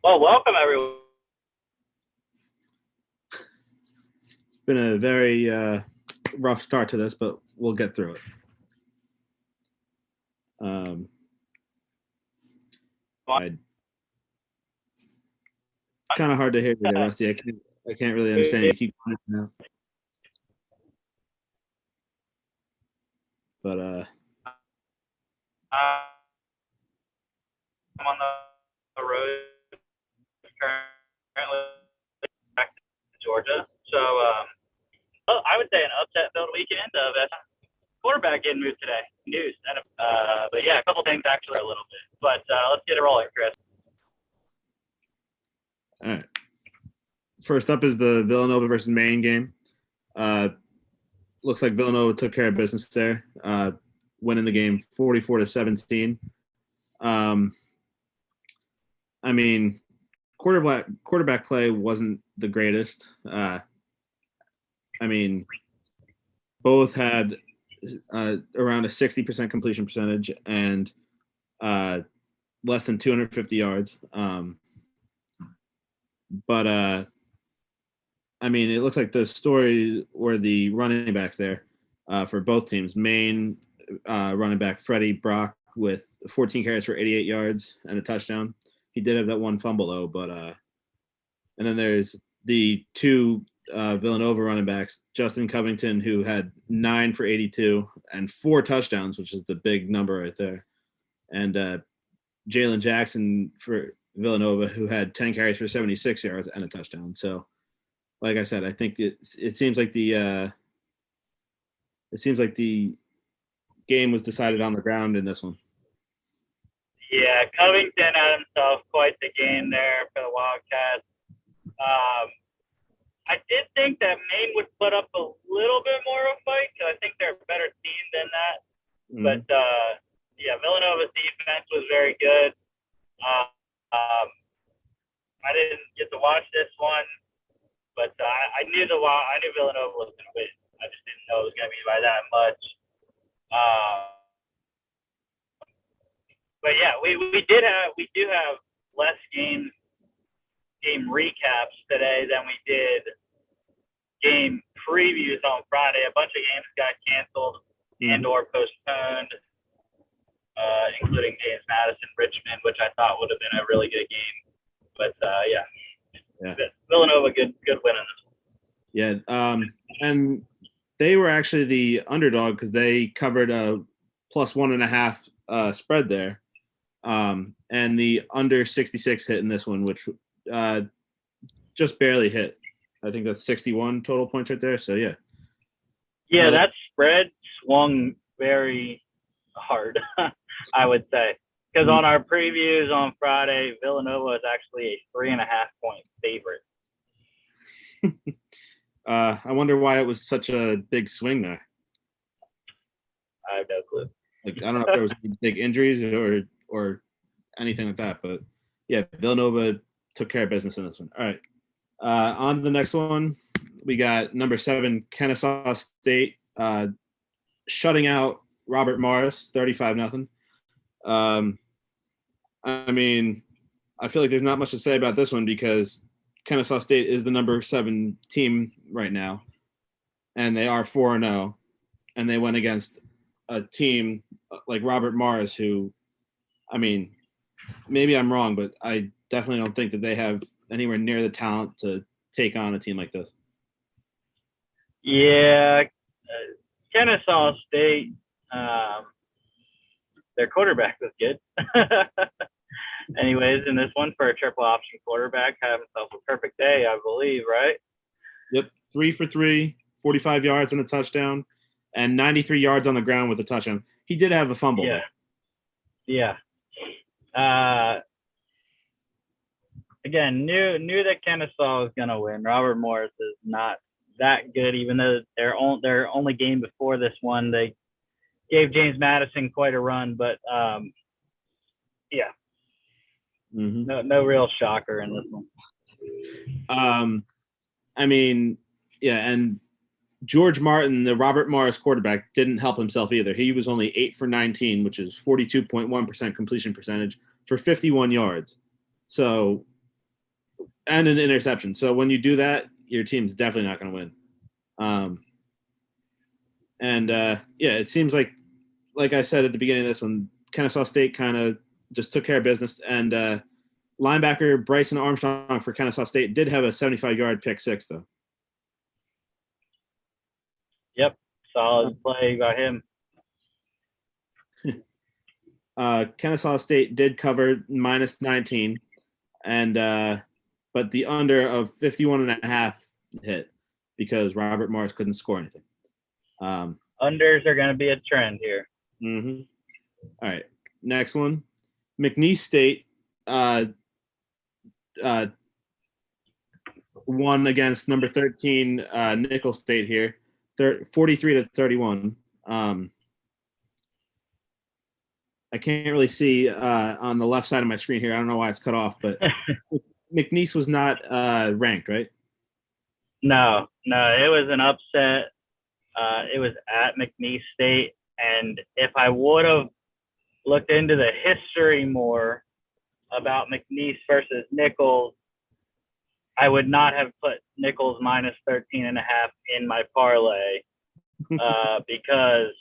Well, welcome everyone. It's been a very rough start to this, but we'll get through it. It's kind of hard to hear you there, Rusty. I can't really understand you. Keep going now. But I'm on the road currently back to Georgia. So I would say an upset-filled weekend of quarterback getting moved today. News. But yeah, a couple things actually a little bit. But let's get it rolling, Chris. all right. First up is the Villanova versus Maine game. Looks like Villanova took care of business there, winning the game 44-17. I mean, quarterback play wasn't the greatest. I mean, both had around a 60% completion percentage and less than 250 yards. But I mean, it looks like the story were the running backs there for both teams. Maine running back Freddie Brock with 14 carries for 88 yards and a touchdown. He did have that one fumble though, but and then there's the two Villanova running backs, Justin Covington, who had 9 for 82 and 4 touchdowns, which is the big number right there, and Jalen Jackson for Villanova, who had 10 carries for 76 yards and a touchdown. So, like I said, I think it seems like the game was decided on the ground in this one. Yeah, Covington had himself quite the game there for the Wildcats. I did think that Maine would put up a little bit more of a fight because I think they're a better team than that. Mm-hmm. But yeah, Villanova's defense was very good. I didn't get to watch this one, but I knew Villanova was going to win. I just didn't know it was going to be by that much. But yeah, we do have less game recaps today than we did game previews on Friday. A bunch of games got canceled and or postponed, including James Madison Richmond, which I thought would have been a really good game. But yeah. Villanova good win on this one. Yeah, and they were actually the underdog because they covered a +1.5 spread there. And the under 66 hit in this one, which just barely hit. I think that's 61 total points right there. So yeah. Yeah, that spread swung very hard, I would say. Because on our previews on Friday, Villanova is actually a 3.5-point favorite. I wonder why it was such a big swing there. I have no clue. Like, I don't know if there was any big injuries or anything like that, but yeah, Villanova took care of business in this one. All right, on to the next one. We got number 7 Kennesaw State shutting out Robert Morris 35-0. I mean, I feel like there's not much to say about this one because Kennesaw State is the number 7 team right now, and they are 4-0, and they went against a team like Robert Morris, who, I mean, maybe I'm wrong, but I definitely don't think that they have anywhere near the talent to take on a team like this. Yeah, Kennesaw State, their quarterback was good. Anyways, in this one, for a triple option quarterback, had himself a perfect day, I believe, right? Yep, 3 for 3, 45 yards and a touchdown, and 93 yards on the ground with a touchdown. He did have a fumble. Yeah. Again, knew that Kennesaw was gonna win. Robert Morris is not that good, even though their only game before this one, they gave James Madison quite a run. But yeah, no real shocker in this one. I mean, yeah, and George Martin, the Robert Morris quarterback, didn't help himself either. He was only 8 for 19, which is 42.1% completion percentage for 51 yards. So, and an interception. So when you do that, your team's definitely not going to win. It seems like I said at the beginning of this one, Kennesaw State kind of just took care of business. And linebacker Bryson Armstrong for Kennesaw State did have a 75-yard pick six, though. Yep, solid play by him. Kennesaw State did cover minus 19, but the under of 51.5 hit because Robert Morris couldn't score anything. Unders are going to be a trend here. Mm-hmm. All right, next one. McNeese State won against number 13 Nicholls State here, 43-31. I can't really see on the left side of my screen here. I don't know why it's cut off, but McNeese was not ranked, right? No, it was an upset. It was at McNeese State, and if I would have looked into the history more about McNeese versus Nicholls, I would not have put Nicholls minus 13.5 in my parlay because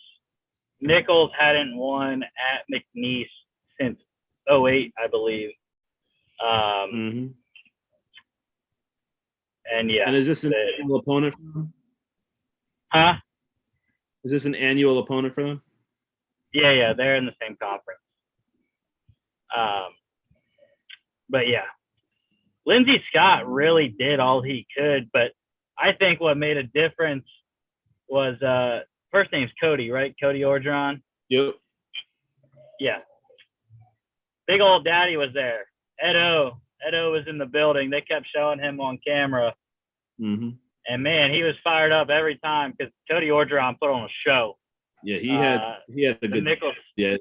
Nicholls hadn't won at McNeese since 2008, I believe. And yeah. And is this an annual opponent for them? Huh? Is this an annual opponent for them? Yeah, they're in the same conference. But yeah, Lindsey Scott really did all he could, but I think what made a difference was first name's Cody, right? Cody Orgeron. Yep. Yeah. Big old daddy was there. Edo was in the building. They kept showing him on camera. Mm-hmm. And man, he was fired up every time because Cody Orgeron put on a show. Yeah, he had a good Nicholls. Yeah,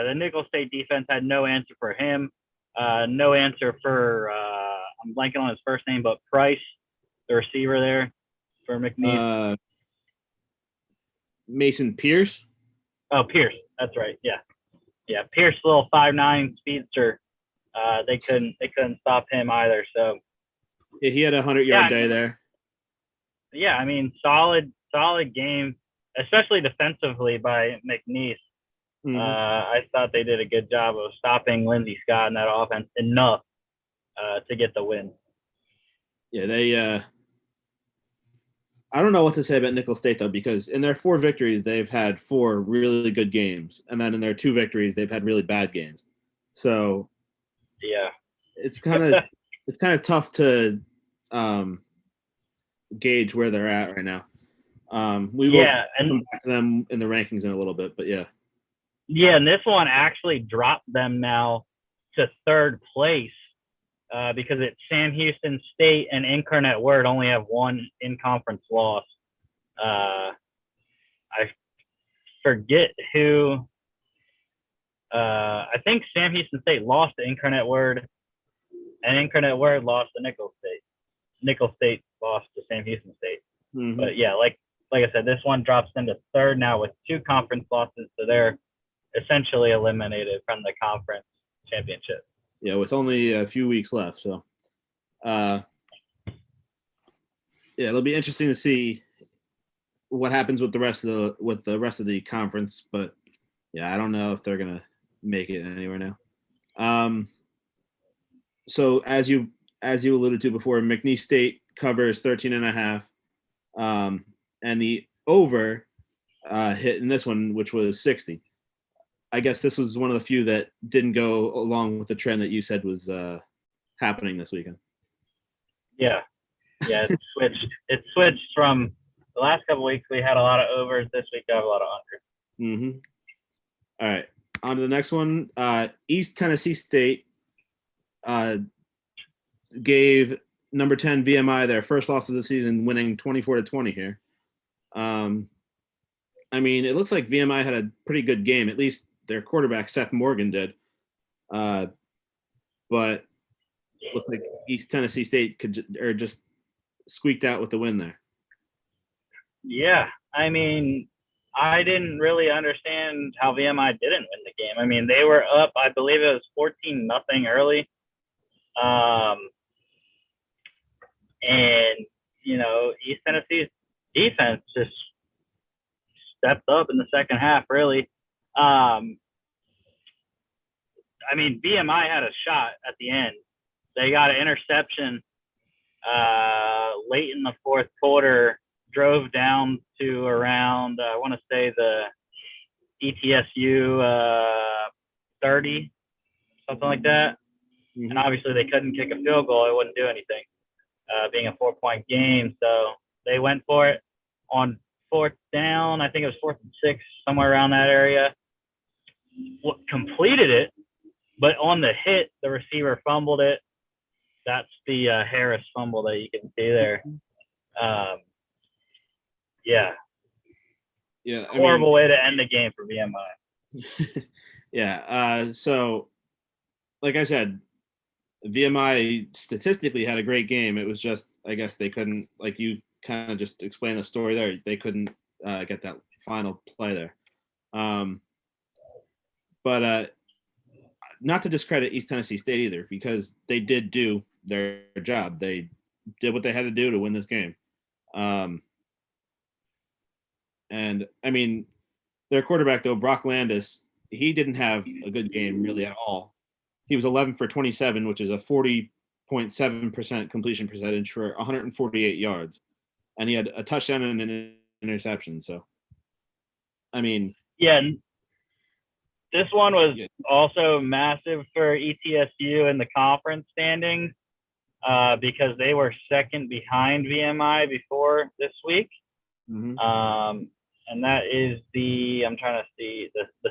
the Nicholls State defense had no answer for him. No answer for I'm blanking on his first name, but Price, the receiver there for McNeese. Mason Pierce. Oh, Pierce. That's right. Yeah. Pierce, little 5'9" speedster. They couldn't stop him either. So yeah, he had a 100-yard day there. Yeah, I mean, solid game, especially defensively by McNeese. Mm-hmm. I thought they did a good job of stopping Lindsey Scott in that offense enough to get the win. Yeah, they I don't know what to say about Nicholls State, though, because in their 4 victories, they've had 4 really good games. And then in their 2 victories, they've had really bad games. So yeah, it's kind of tough to gauge where they're at right now. We will come back to them in the rankings in a little bit, but yeah. Yeah, and this one actually dropped them now to 3rd place because it's Sam Houston State and Incarnate Word only have 1 in-conference loss. I forget who. I think Sam Houston State lost to Incarnate Word, and Incarnate Word lost to Nicholls State. Nicholls State lost to Sam Houston State. Mm-hmm. But yeah, like I said, this one drops them to 3rd now with 2 conference losses, so they're essentially eliminated from the conference championship. Yeah, with only a few weeks left. So, it'll be interesting to see what happens with the rest of the conference. But yeah, I don't know if they're gonna make it anywhere now. So as you alluded to before, McNeese State covers 13.5, and the over hit in this one, which was 60. I guess this was one of the few that didn't go along with the trend that you said was happening this weekend. Yeah, it switched. It switched from the last couple of weeks. We had a lot of overs. This week, I have a lot of unders. Mm-hmm. All right, on to the next one. East Tennessee State gave number 10 VMI their first loss of the season, winning 24-20 here. I mean, it looks like VMI had a pretty good game. At least their quarterback, Seth Morgan, did. But looks like East Tennessee State just squeaked out with the win there. Yeah, I mean, I didn't really understand how VMI didn't win the game. I mean, they were up, I believe it was 14-0 early, And, East Tennessee's defense just stepped up in the second half, really. VMI had a shot at the end. They got an interception late in the fourth quarter, drove down to around, I want to say the ETSU 30, something like that. Mm-hmm. And obviously they couldn't kick a field goal. It wouldn't do anything, being a 4-point game. So they went for it on fourth down. I think it was 4th and 6, somewhere around that area. Completed it, but on the hit, the receiver fumbled it. That's the Harris fumble that you can see there. Yeah. Horrible way to end the game for VMI. Yeah. So, like I said, VMI statistically had a great game. It was just, I guess they couldn't, like you kind of just explained the story there. They couldn't get that final play there. But not to discredit East Tennessee State either, because they did do their job. They did what they had to do to win this game. And I mean, their quarterback though, Brock Landis, he didn't have a good game really at all. He was 11 for 27, which is a 40.7% completion percentage for 148 yards. And he had a touchdown and an interception. So, I mean. Yeah. This one was also massive for ETSU in the conference standings because they were second behind VMI before this week. Mm-hmm. And that is the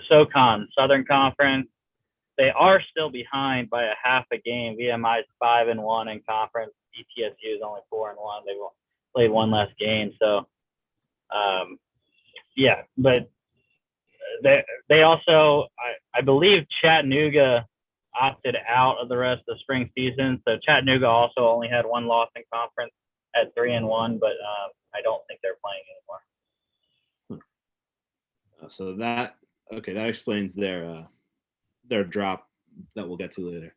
SoCon, Southern Conference. They are still behind by a half a game. VMI is 5-1 in conference. ETSU is only 4-1. They played one less game. So, but they also, I believe Chattanooga opted out of the rest of the spring season. So Chattanooga also only had one loss in conference at 3-1, but I don't think they're playing anymore. So that explains their drop that we'll get to later.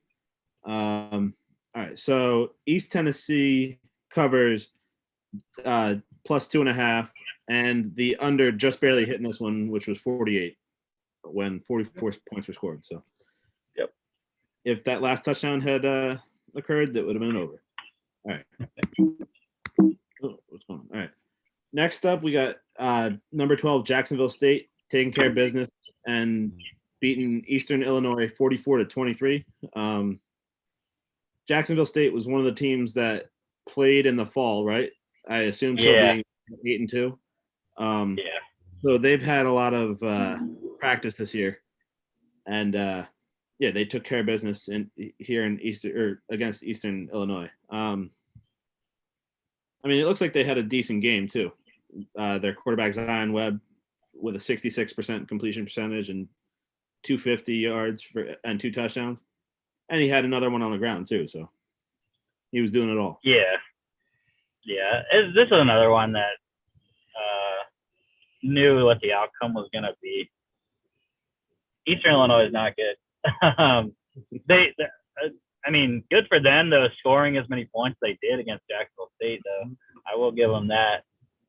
All right, so East Tennessee covers plus 2.5, and the under just barely hitting this one, which was 48 when 44 points were scored. So, yep. If that last touchdown had occurred, that would have been over. All right. What's going on? All right. Next up, we got number 12 Jacksonville State taking care of business and beating Eastern Illinois 44-23. Jacksonville State was one of the teams that played in the fall, right? I assume so, being 8-2. So they've had a lot of practice this year, and they took care of business against Eastern Illinois. It looks like they had a decent game too. Their quarterback Zion Webb with a 66% completion percentage and 250 yards and 2 touchdowns, and he had another one on the ground too. So he was doing it all. Yeah. This is another one that knew what the outcome was going to be. Eastern Illinois is not good. Good for them though, scoring as many points they did against Jacksonville State. Though I will give them that.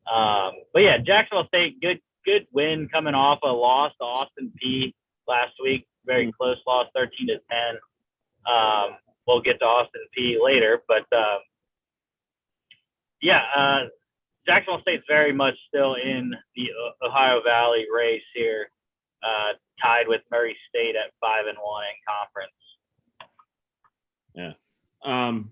But yeah, Jacksonville State, good win coming off a loss to Austin Peay last week. Very close loss, 13-10. We'll get to Austin Peay later, but Jacksonville State's very much still in the Ohio Valley race here, tied with Murray State at 5-1 in conference. Yeah. I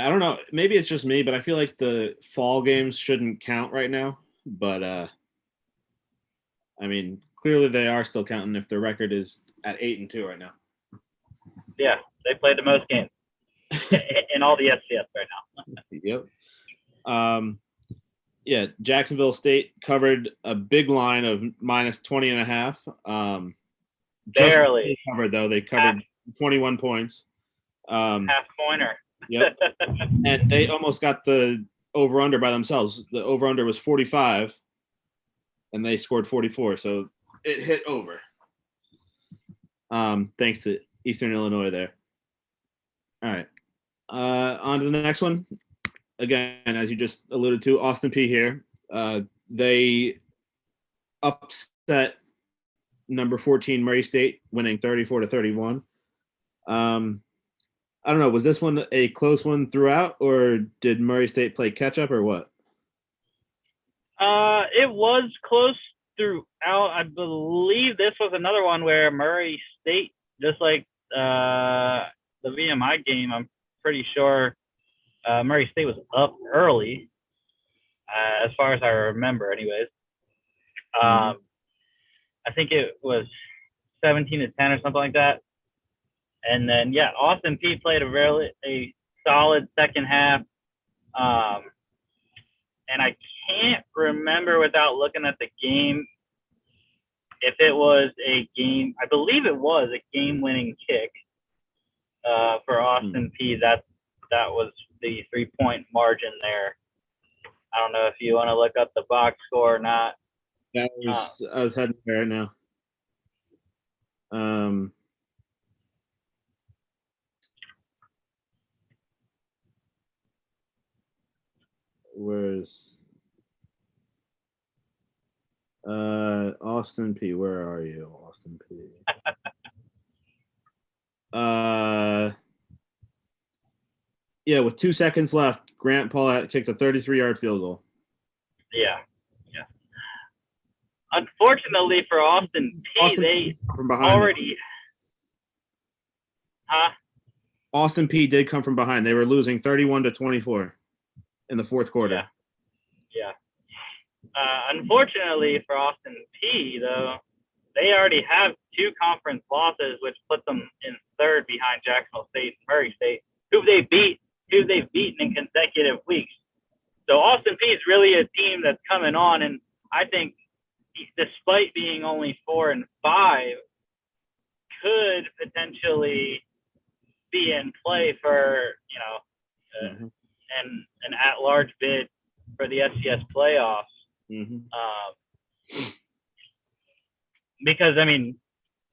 don't know. Maybe it's just me, but I feel like the fall games shouldn't count right now. But clearly they are still counting if their record is at 8-2 right now. Yeah, they played the most games in all the FCS right now. Yep. Jacksonville State covered a big line of minus 20.5. Barely covered though. They covered 21 points. Half pointer. Yep. And they almost got the over-under by themselves. The over-under was 45, and they scored 44. So it hit over. Thanks to Eastern Illinois there. All right. On to the next one. Again, as you just alluded to, Austin P here. They upset number 14 Murray State, winning 34-31. I don't know. Was this one a close one throughout, or did Murray State play catch up, or what? It was close throughout. I believe this was another one where Murray State, just like the VMI game, I'm pretty sure Murray State was up early, as far as I remember, anyways. I think it was 17-10 or something like that. And then, yeah, Austin P played a solid second half. And I can't remember without looking at the game if it was a game. I believe it was a game-winning kick for Austin P. That was the 3-point margin there. I don't know if you want to look up the box score or not. I was heading there right now. Where's Austin P? Where are you, Austin P? Yeah, with 2 seconds left, Grant Paulette kicked a 33-yard field goal. Yeah. Unfortunately for Austin P, they from behind already. Austin P did come from behind. They were losing 31-24 in the fourth quarter. Yeah. Unfortunately for Austin P, though, they already have 2 conference losses, which puts them in third behind Jacksonville State and Murray State, who they've beaten in consecutive weeks. So Austin P is really a team that's coming on, and I think despite being only 4-5, could potentially be in play for, an at-large bid for the FCS playoffs. Because, I mean,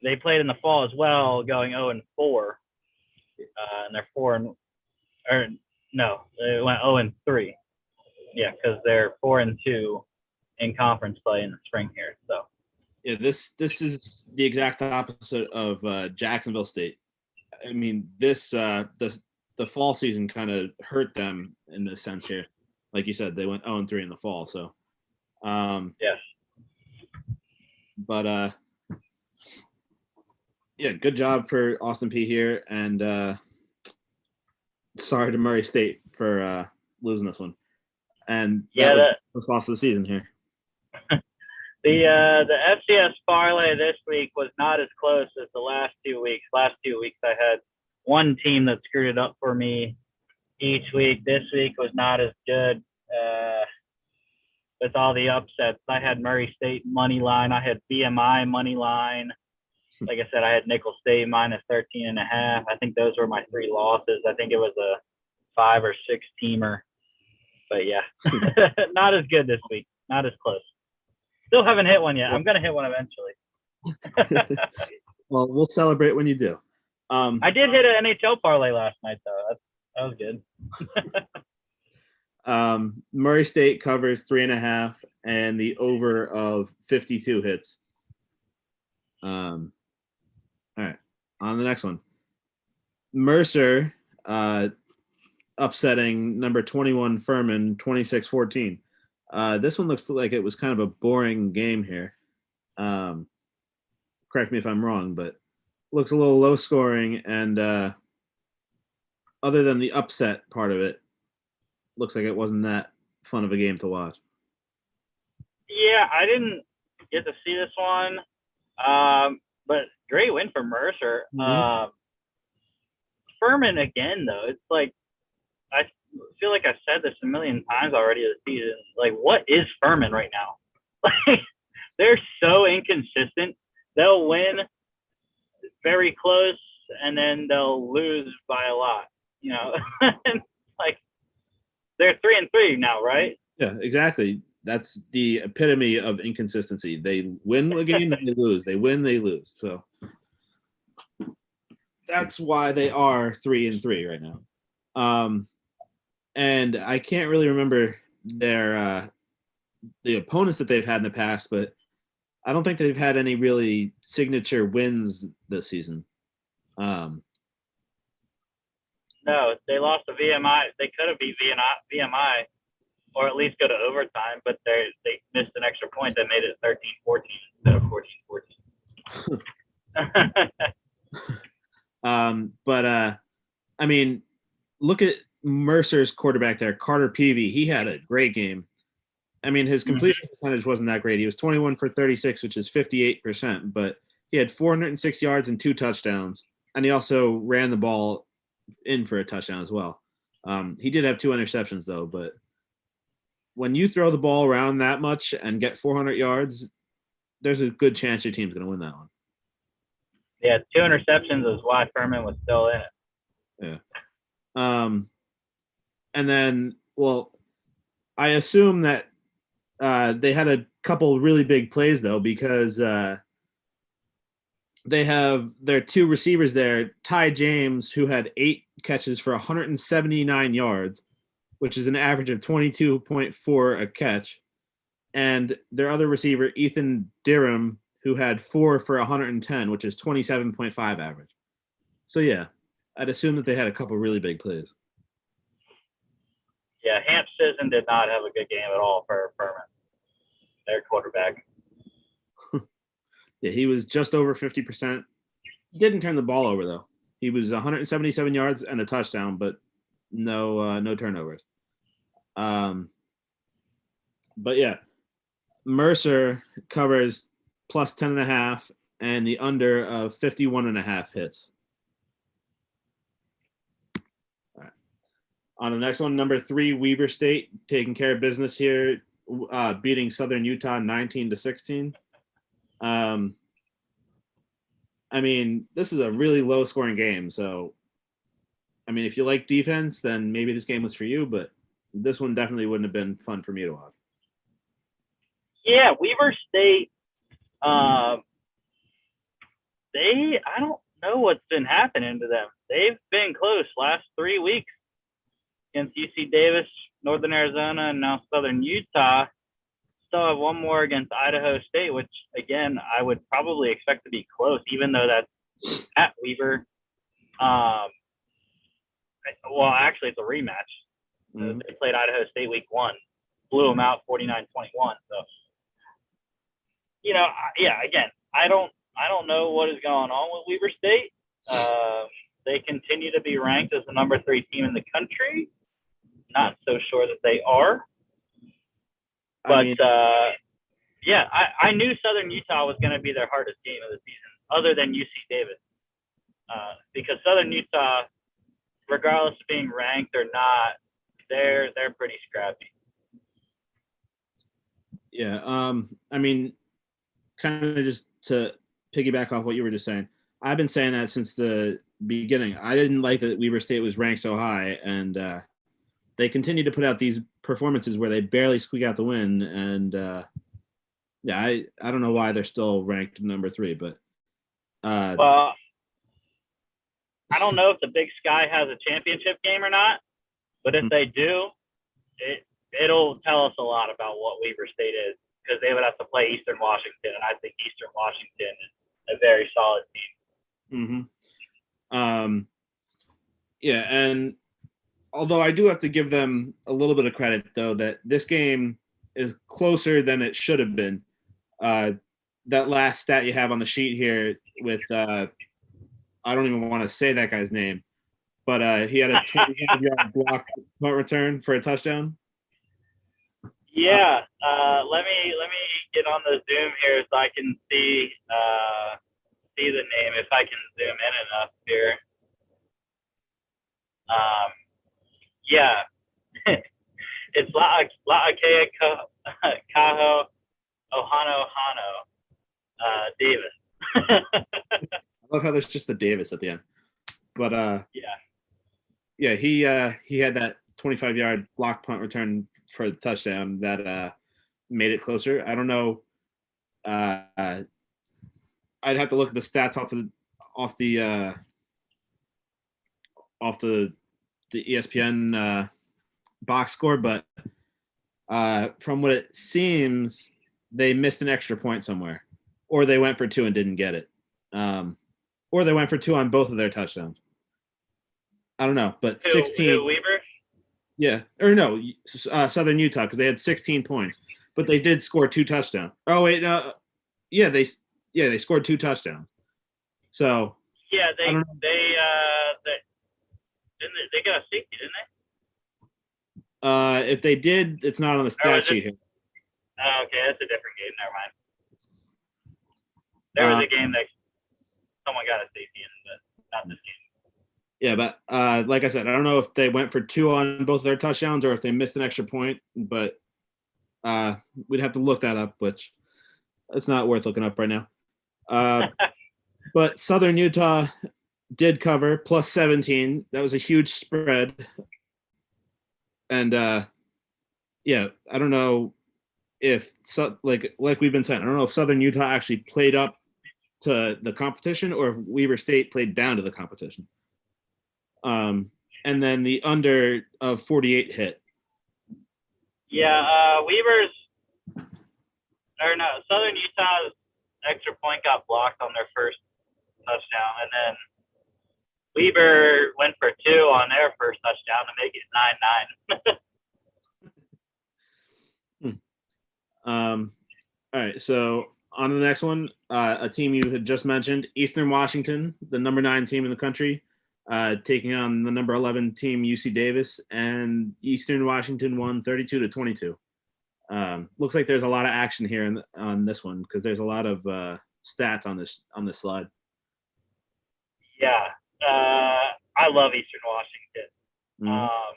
they played in the fall as well, going 0-4. And they're they went 0-3. Yeah, because they're 4-2 in conference play in the spring here. So yeah, this is the exact opposite of Jacksonville State. I mean, the fall season kind of hurt them in this sense here. Like you said, they went 0-3 in the fall. So yes. But yeah, good job for Austin P here, and sorry to Murray State for losing this one. And that was the first loss of the season here. The FCS parlay this week was not as close as the last 2 weeks. Last 2 weeks I had one team that screwed it up for me each week. This week was not as good with all the upsets. I had Murray State money line. I had BMI money line. Like I said, I had Nickel State minus 13.5. I think those were my 3 losses. I think it was a 5 or 6 teamer. But yeah, not as good this week. Not as close. Still haven't hit one yet. I'm going to hit one eventually. Well, we'll celebrate when you do. I did hit an NHL parlay last night, though. That was good. Murray State covers 3.5 and the over of 52 hits. All right, on the next one. Mercer upsetting number 21 Furman 26-14. This one looks like it was kind of a boring game here. Correct me if I'm wrong, but looks a little low scoring, and other than the upset part of it, looks like it wasn't that fun of a game to watch. Yeah, I didn't get to see this one, but great win for Mercer. Furman again, though, it's like I feel like I've said this a million times already this season. Like, what is Furman right now? Like, they're so inconsistent. They'll win very close, and then they'll lose by a lot. Like, they're 3-3 now, right? Yeah, exactly. That's the epitome of inconsistency. They win a game, then they lose. They win, they lose. So, that's why they are 3-3 right now. And I can't really remember their the opponents that they've had in the past, but I don't think they've had any really signature wins this season. No, they lost to VMI. They could have beat VMI or at least go to overtime, but they missed an extra point that made it 13-14 instead of 14-14. But I mean, look at Mercer's quarterback there, Carter Peavy. He had a great game. I mean, his completion percentage wasn't that great. He was 21 for 36, which is 58%, but he had 406 yards and 2 touchdowns, and he also ran the ball in for a touchdown as well. He did have 2 interceptions, though, but when you throw the ball around that much and get 400 yards, there's a good chance your team's going to win that one. Yeah, 2 interceptions is why Furman was still in it. Yeah. And then, well, I assume that they had a couple really big plays, though, because they have their 2 receivers there, Ty James, who had 8 catches for 179 yards, which is an average of 22.4 a catch, and their other receiver, Ethan Dirham, who had 4 for 110, which is 27.5 average. So, yeah, I'd assume that they had a couple really big plays. Yeah, Hamp Sisson did not have a good game at all for Furman, their quarterback. Yeah, he was just over 50%. Didn't turn the ball over, though. He was 177 yards and a touchdown, but no turnovers. But yeah, Mercer covers plus 10.5 and the under of 51.5 hits. All right. On the next one, number 3, Weber State taking care of business here, beating Southern Utah 19-16. I mean, this is a really low-scoring game. So, I mean, if you like defense, then maybe this game was for you. But this one definitely wouldn't have been fun for me to watch. Yeah, Weber State. I don't know what's been happening to them. They've been close last 3 weeks against UC Davis, Northern Arizona, and now Southern Utah. Still have one more against Idaho State, which, again, I would probably expect to be close, even though that's at Weber. Well, actually, it's a rematch. Mm-hmm. They played Idaho State week 1, blew them out 49-21. So, yeah, again, I don't know what is going on with Weber State. They continue to be ranked as the number 3 team in the country. Not so sure that they are. But, I knew Southern Utah was going to be their hardest game of the season, other than UC Davis. Because Southern Utah, regardless of being ranked or not, they're pretty scrappy. Yeah, I mean, kind of just to piggyback off what you were just saying, I've been saying that since the beginning. I didn't like that Weber State was ranked so high, and they continue to put out these performances where they barely squeak out the win. And I don't know why they're still ranked number 3, but well, I don't know if the Big Sky has a championship game or not, but if they do, it'll tell us a lot about what Weber State is, because they would have to play Eastern Washington, and I think Eastern Washington is a very solid team. Yeah, and although I do have to give them a little bit of credit, though, that this game is closer than it should have been. That last stat you have on the sheet here with I don't even want to say that guy's name, but he had a 25-yard block punt return for a touchdown. Yeah, let me get on the Zoom here so I can see the name, if I can zoom in enough here. Yeah, it's La'akea Kaho Ohano Davis. I love how there's just the Davis at the end. But yeah, he had that 25-yard block punt return for the touchdown that made it closer. I don't know. I'd have to look at the stats off the off the ESPN box score, but from what it seems, they missed an extra point somewhere, or they went for 2 and didn't get it, or they went for 2 on both of their touchdowns. I don't know, but 16. Weaver? Yeah, or no, Southern Utah, because they had 16 points, but they did score 2 touchdowns. Oh wait, they scored 2 touchdowns. So yeah, they I don't know. they got a safety, didn't they? If they did, it's not on the stat sheet here. Oh, okay, that's a different game. Never mind. There was a game that someone got a safety in, but not this game. Yeah, but like I said, I don't know if they went for 2 on both their touchdowns or if they missed an extra point, but we'd have to look that up, which it's not worth looking up right now. But Southern Utah did cover plus 17. That was a huge spread. And yeah, I don't know if like we've been saying, I don't know if Southern Utah actually played up to the competition or if Weber State played down to the competition. And then the under of 48 hit. Yeah, Southern Utah's extra point got blocked on their first touchdown, and then Weber went for 2 on their first touchdown to make it 9-9. All right, so on to the next one, a team you had just mentioned, Eastern Washington, the number 9 team in the country, taking on the number 11 team, UC Davis, and Eastern Washington won 32-22. Looks like there's a lot of action here on this one because there's a lot of stats on this slide. Yeah, I love Eastern Washington. Mm-hmm.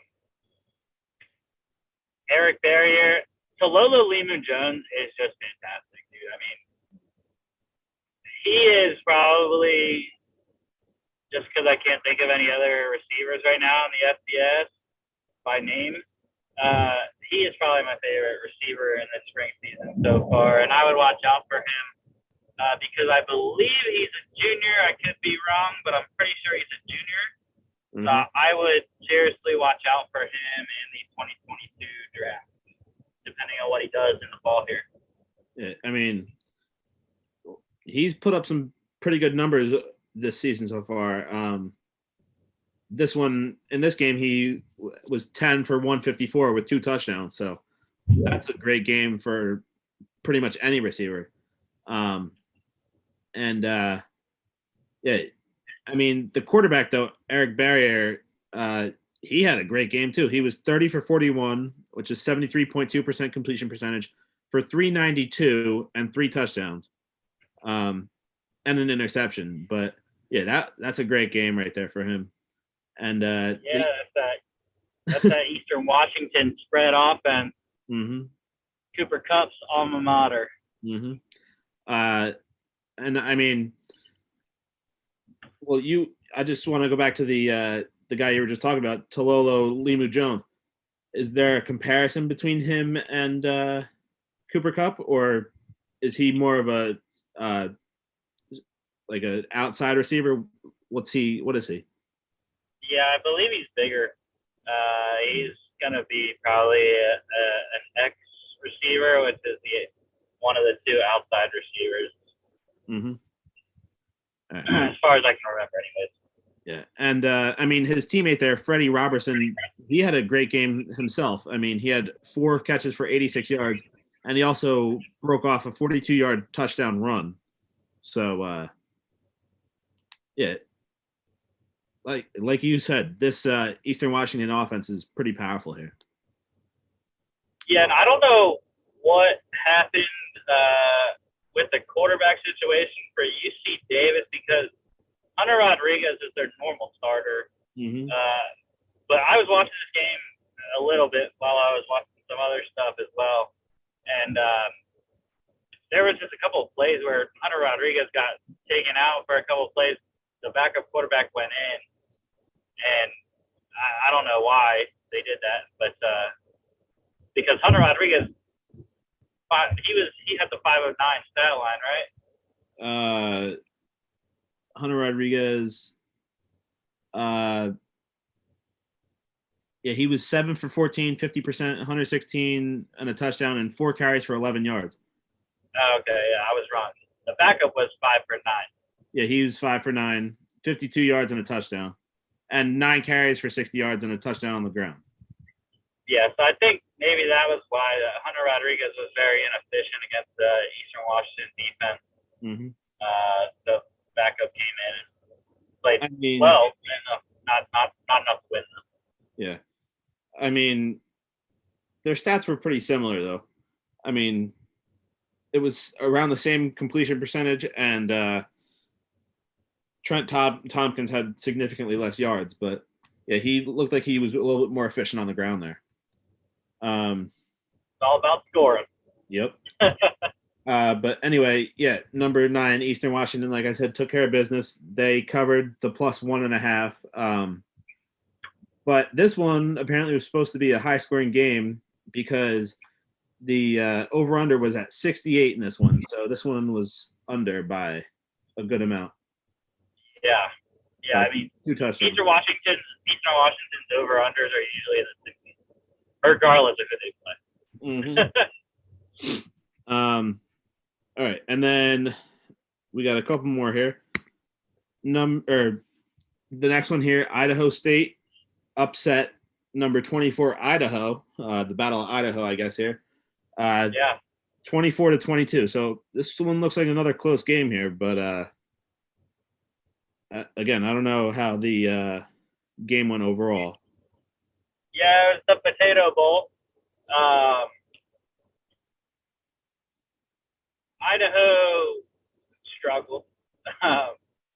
Eric Barrier, Talolo Limu-Jones is just fantastic, dude. I mean, he is probably, just because I can't think of any other receivers right now in the FBS by name, he is probably my favorite receiver in the spring season so far, and I would watch out for him because I believe he's a junior. I could be wrong, but I'm pretty sure he's a junior. Mm-hmm. I would seriously watch out for him in the 2022 draft, depending on what he does in the fall here. Yeah, I mean, he's put up some pretty good numbers this season so far. In this game, he was 10 for 154 with 2 touchdowns. So that's a great game for pretty much any receiver. Yeah, I mean, the quarterback, though, Eric Barrier, he had a great game, too. He was 30 for 41, which is 73.2% completion percentage for 392 and 3 touchdowns and an interception. But, yeah, that's a great game right there for him. And that's that Eastern Washington spread offense. Mm-hmm. Cooper Kupp's alma mater. Mm-hmm. And I mean, well, I just want to go back to the guy you were just talking about, Talolo Limu-Jones. Is there a comparison between him and Cooper Kupp, or is he more of a like an outside receiver? What is he? Yeah, I believe he's bigger. He's gonna be probably an X receiver, which is one of the 2 outside receivers. Mm-hmm. As far as I can remember, anyways. Yeah, and I mean, his teammate there, Freddie Robertson, he had a great game himself. I mean, he had 4 catches for 86 yards, and he also broke off a 42-yard touchdown run. So, yeah, like you said, this Eastern Washington offense is pretty powerful here. Yeah, and I don't know what happened with the quarterback situation for UC Davis because Hunter Rodriguez is their normal starter. Mm-hmm. But I was watching this game a little bit while I was watching some other stuff as well. And there was just a couple of plays where Hunter Rodriguez got taken out for a couple of plays. The backup quarterback went in. And I don't know why they did that, but because Hunter Rodriguez, he had the 509 stat line, right? Hunter Rodriguez, Yeah, he was 7 for 14, 50%, 116 and a touchdown, and 4 carries for 11 yards. Okay, yeah, I was wrong. The backup was 5 for 9. Yeah, he was 5 for 9, 52 yards and a touchdown, and 9 carries for 60 yards and a touchdown on the ground. Yeah, so I think maybe that was why Hunter Rodriguez was very inefficient against the Eastern Washington defense. Mm-hmm. The backup came in and played well, not enough to win them. Yeah. I mean, their stats were pretty similar, though. I mean, it was around the same completion percentage, and Trent Tompkins had significantly less yards, but yeah, he looked like he was a little bit more efficient on the ground there. It's all about scoring. Yep. But anyway, yeah, number 9, Eastern Washington, like I said, took care of business. They covered the plus 1.5. But this one apparently was supposed to be a high-scoring game because the over-under was at 68 in this one. So this one was under by a good amount. Yeah. I mean, 2 touchdowns. Eastern Washington's over-unders are usually in the 60s, regardless of who they play. Mm-hmm. All right, and then we got a couple more here. The next one here, Idaho State upset number 24 Idaho, the Battle of Idaho, I guess here. 24-22. So this one looks like another close game here, but again, I don't know how the game went overall. Yeah, it was the Potato Bowl. Idaho struggled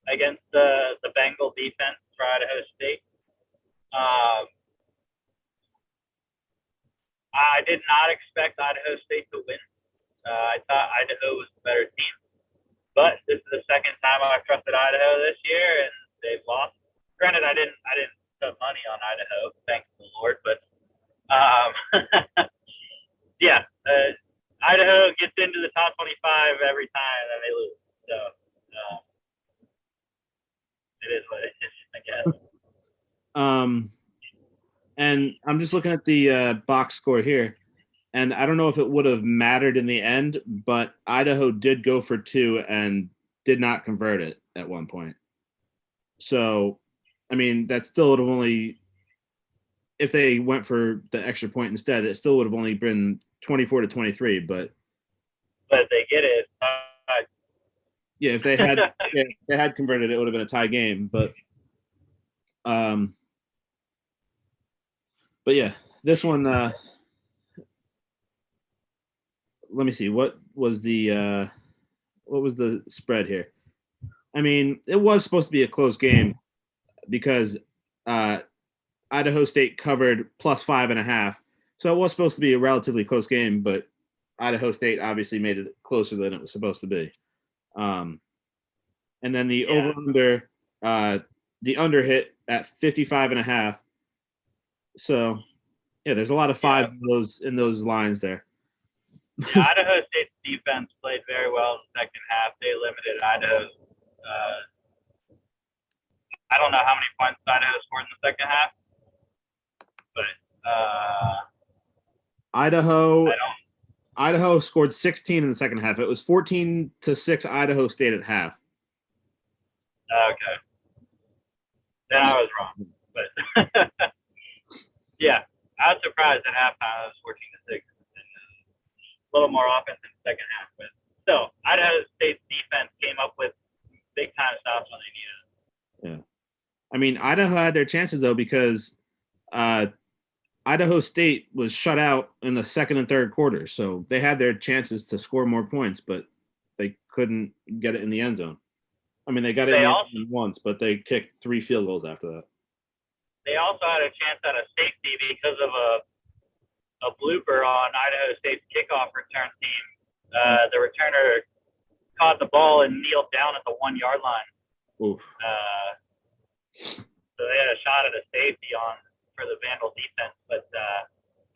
against the Bengal defense for Idaho State. I did not expect Idaho State to win. I thought Idaho was the better team. But this is the second time I've trusted Idaho this year, and they've lost. Granted, I didn't put money on Idaho, thanks the Lord. But yeah, Idaho gets into the top 25 every time, and they lose. So it is what it is, I guess. And I'm just looking at the box score here, and I don't know if it would have mattered in the end, but Idaho did go for 2 and did not convert it at one point. So, I mean, that still would have only, if they went for the extra point instead, it still would have only been 24-23. But if they get it, yeah, if they had they had converted, it would have been a tie game. But yeah, this one. Let me see. What was the spread here? I mean, it was supposed to be a close game because Idaho State covered plus 5.5, so it was supposed to be a relatively close game. But Idaho State obviously made it closer than it was supposed to be. And then the over/under, the under hit at 55.5. So, yeah, there's a lot of 5s in those lines there. Yeah, Idaho State's defense played very well in the second half. They limited Idaho's. I don't know how many points Idaho scored in the second half, but Idaho scored 16 in the second half. It was 14-6 Idaho State at half. Okay, then I was wrong, but yeah, I was surprised at halftime. It was 14-6. A little more offense in the second half, but still, Idaho State's defense came up with big time stops when they needed it. Yeah, I mean, Idaho had their chances though because Idaho State was shut out in the second and third quarters, so they had their chances to score more points, but they couldn't get it in the end zone. I mean, they got it in the end zone once, but they kicked 3 field goals after that. They also had a chance at a safety because of a blooper on Idaho State's kickoff return team. The returner caught the ball and kneeled down at the 1-yard line. Oof. So they had a shot at a safety for the Vandal defense, but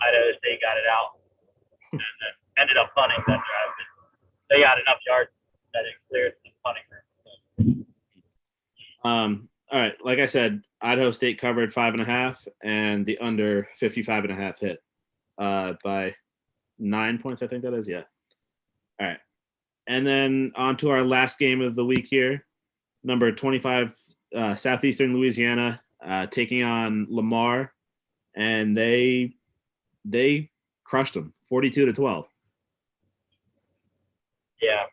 Idaho State got it out and then ended up punting that drive. They got enough yards that it cleared the punting room. All right, like I said, Idaho State covered 5.5, and the under 55.5 hit by 9 points. I think that is. Yeah. All right. And then on to our last game of the week here. Number 25, Southeastern Louisiana taking on Lamar, and they crushed them 42-12. Yeah.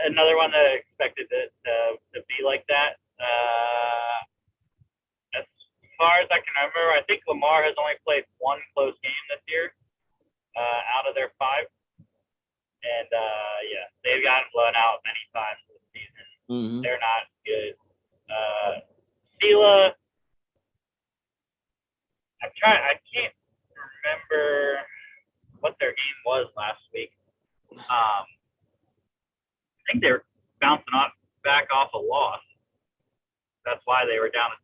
Another one that I expected to be like that. As far as I can remember, I think Lamar has only played one close game this year out of their 5. And, yeah, they've gotten blown out many times this season. Mm-hmm. They're not good. Sela, I can't remember what their game was last week. I think they were bouncing back off a loss. That's why they were down to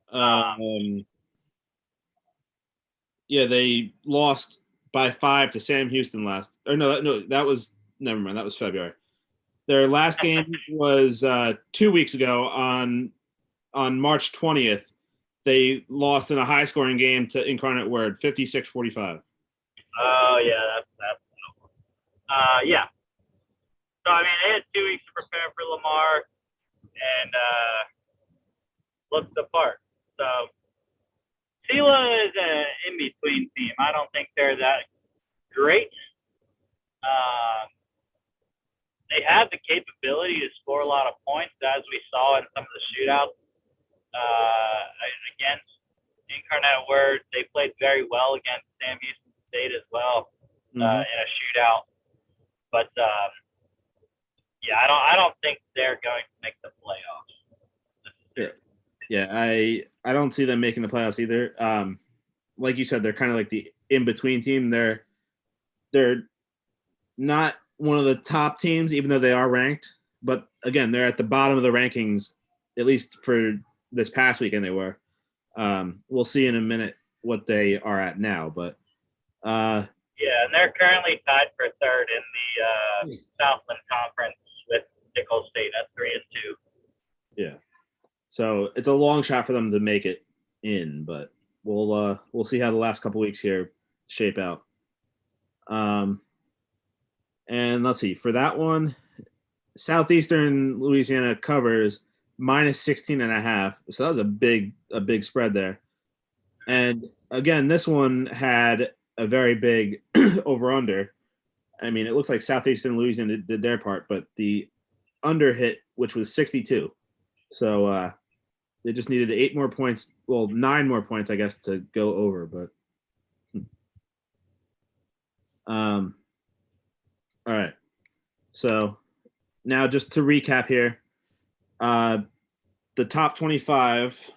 25. Yeah, they lost by 5 to Sam Houston last. Or no, that was never mind. That was February. Their last game was 2 weeks ago on March 20th. They lost in a high-scoring game to Incarnate Word, 56-45. Oh yeah, that's yeah. So I mean, they had 2 weeks to prepare for Lamar, and looked the part. So Sela is an in-between team. I don't think they're that great. They have the capability to score a lot of points, as we saw in some of the shootouts against Incarnate Word. They played very well against Sam Houston State as well in a shootout. But yeah, I don't think they're going to make the playoffs. Yeah, I don't see them making the playoffs either. Like you said, they're kind of like the in-between team. They're not one of the top teams, even though they are ranked. But again, they're at the bottom of the rankings, at least for this past weekend they were. We'll see in a minute what they are at now. But yeah, and they're currently tied for third in the Southland Conference with Nicholls State at 3-2. Yeah. So it's a long shot for them to make it in, but we'll see how the last couple weeks here shape out. And let's see, for that one, Southeastern Louisiana covers minus 16.5. So that was a big spread there. And again, this one had a very big over under. I mean, it looks like Southeastern Louisiana did their part, but the under hit, which was 62. So they just needed 8 more points. Well, 9 more points, I guess, to go over. But all right. So now just to recap here, the top 25.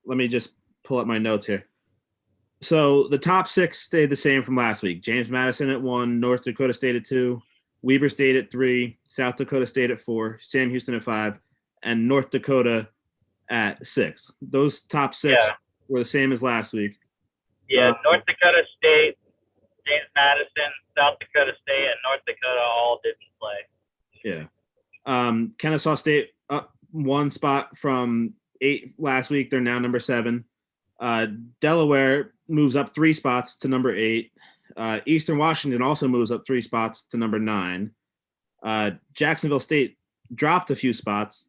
Let me just pull up my notes here. So the top 6 stayed the same from last week. James Madison at 1, North Dakota State at 2, Weber State at 3, South Dakota State at 4, Sam Houston at 5, and North Dakota at 6. Those top 6 were the same as last week. Yeah, North Dakota State, James Madison, South Dakota State, and North Dakota all didn't play. Yeah. Kennesaw State up 1 spot from 8 last week. They're now number 7. Delaware moves up 3 spots to number 8. Eastern Washington also moves up 3 spots to number 9. Jacksonville State dropped a few spots,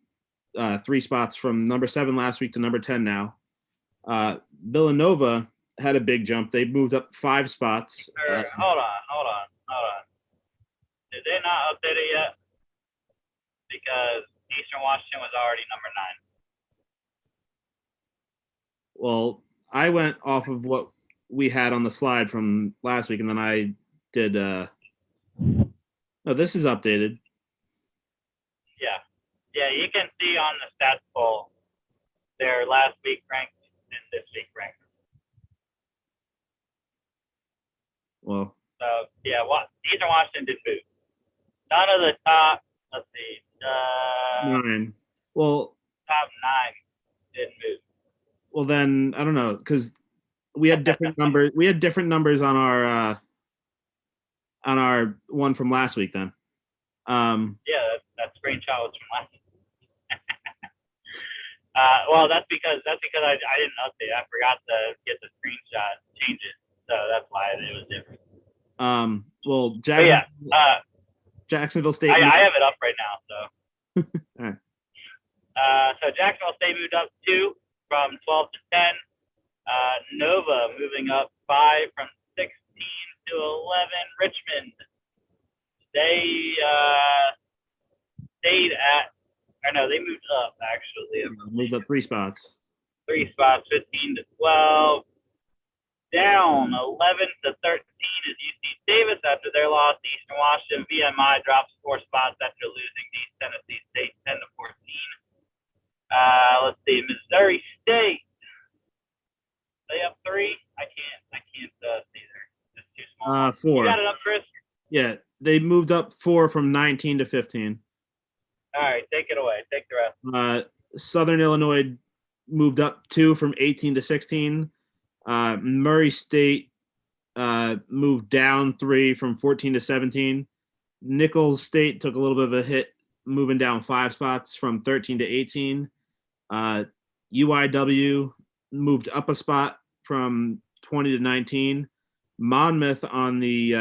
3 spots from number 7 last week to number 10 now. Villanova had a big jump. They moved up 5 spots. Hold on. Did they not update it yet? Because Eastern Washington was already number 9. Well, I went off of what we had on the slide from last week, and then I did. No, this is updated. Yeah, you can see on the stats poll their last week ranked and this week ranked. Well. So yeah, Eastern Washington did move. None of the top. Let's see. 9. Well. Top 9 did move. Well, then I don't know, because we had different numbers. We had different numbers on our one from last week. Then. Yeah, that screenshot was from last week. Well, that's because I didn't update. I forgot to get the screenshot, change it, so that's why it was different. Well, But yeah, Jacksonville State. I have it up right now. So, all right. So Jacksonville State moved up 2 from 12 to 10. Nova moving up 5 from 16 to 11. Richmond, they stayed at, or no, they moved up actually. Moved up 3 spots. 3 spots, 15 to 12. Down 11 to 13 is UC Davis after their loss to Eastern Washington. VMI drops 4 spots after losing to East Tennessee State 10 to 14. Let's see, Missouri State. They up 3. I can't see there. It's too small. 4. You got it up, Chris? Yeah, they moved up 4 from 19 to 15. All right, take it away. Take the rest. Southern Illinois moved up 2 from 18 to 16. Murray State moved down 3 from 14 to 17. Nichols State took a little bit of a hit, moving down 5 spots from 13 to 18. UIW moved up a spot from 20 to 19. Monmouth on the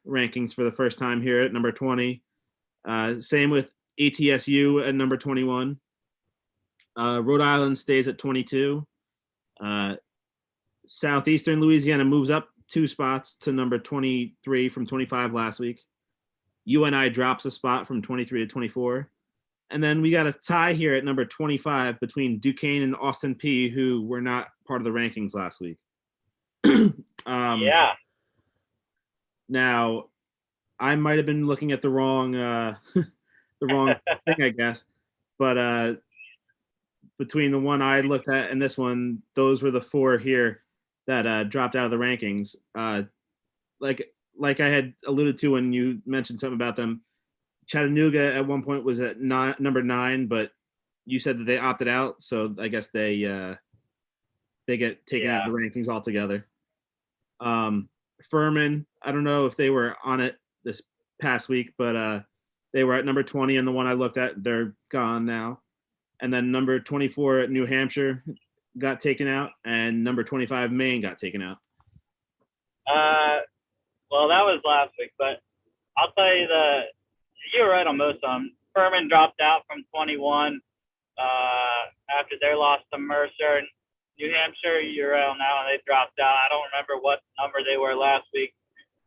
rankings for the first time here at number 20. Same with ATSU at number 21. Rhode Island stays at 22. Southeastern Louisiana moves up 2 spots to number 23 from 25 last week. UNI drops a spot from 23 to 24. And then we got a tie here at number 25 between Duquesne and Austin Peay, who were not part of the rankings last week. Yeah. Now, I might have been looking at the wrong thing, I guess. But between the one I looked at and this one, those were the 4 here that dropped out of the rankings. Like I had alluded to when you mentioned something about them, Chattanooga at one point was at number 9, but you said that they opted out, so I guess they get taken out of the rankings altogether. Furman, I don't know if they were on it this past week, but they were at number 20, and the one I looked at, they're gone now. And then number 24 at New Hampshire got taken out, and number 25 Maine got taken out. Well, that was last week, but I'll tell you you were right on most of them. Furman dropped out from 21 after their loss to Mercer. New Hampshire, you're right on that one. They dropped out. I don't remember what number they were last week.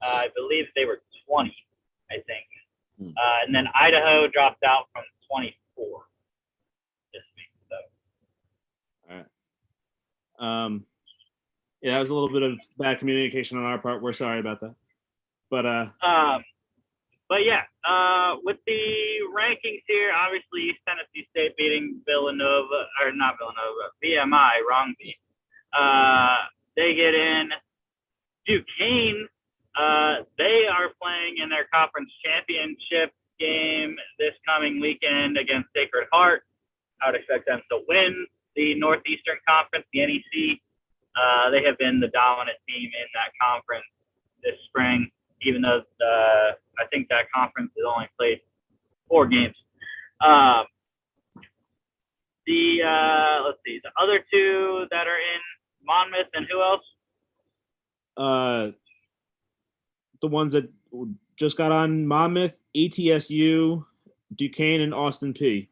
I believe they were 20, I think. And then Idaho dropped out from 24 this week. So. All right. Yeah, that was a little bit of bad communication on our part. We're sorry about that. But yeah, with the rankings here, obviously East Tennessee State beating Villanova, or not Villanova, VMI, wrong V. They get in. Duquesne, they are playing in their conference championship game this coming weekend against Sacred Heart. I would expect them to win the Northeastern Conference, the NEC. They have been the dominant team in that conference this spring, even though I think that conference has only played 4 games. Let's see, the other 2 that are in Monmouth and who else? The ones that just got on Monmouth, ATSU, Duquesne, and Austin Peay.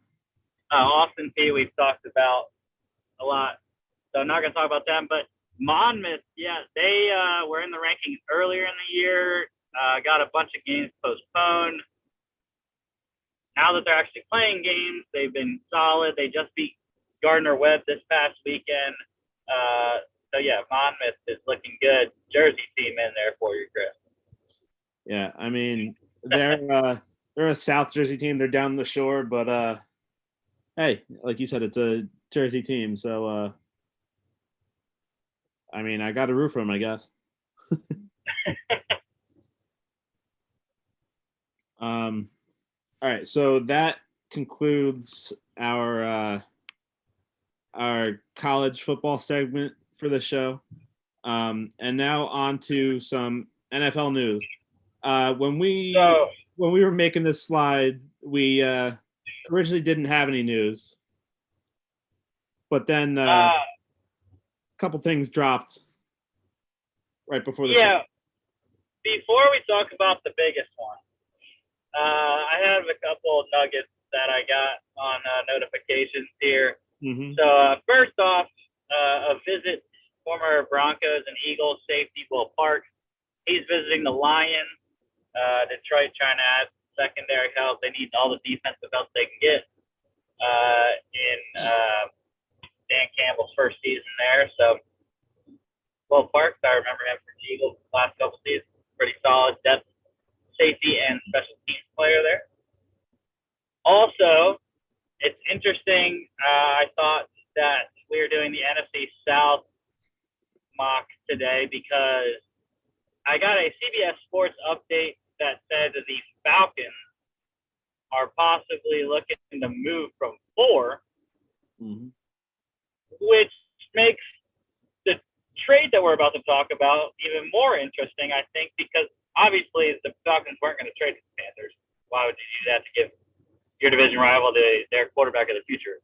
Austin Peay we've talked about a lot, so I'm not going to talk about them. But Monmouth, yeah, they were in the rankings earlier in the year, got a bunch of games postponed. Now that they're actually playing games, they've been solid. They just beat Gardner-Webb this past weekend. So, yeah, Monmouth is looking good. Jersey team in there for you, Chris. Yeah, I mean, they're a South Jersey team. They're down the shore, but hey, like you said, it's a Jersey team. So, I mean, I got to root for them, I guess. All right, so that concludes our college football segment for the show. And now on to some NFL news. When we were making this slide, we originally didn't have any news, But then a couple things dropped right before the show. Before we talk about the biggest one, I have a couple of nuggets that I got on notifications here. Mm-hmm. So first off, a visit former Broncos and Eagles safety Will Parks. He's visiting the Lions. Detroit trying to add secondary help. They need all the defensive help they can get in Dan Campbell's first season there. So Will Parks, I remember him from the Eagles the last couple seasons. Pretty solid depth safety and special teams player there. Also, it's interesting. I thought that we were doing the NFC South mock today because I got a CBS Sports update that said that the Falcons are possibly looking to move from 4, which makes the trade that we're about to talk about even more interesting, I think, because obviously the Falcons weren't going to trade the Panthers. Why would you do that to give your division rival their quarterback of the future?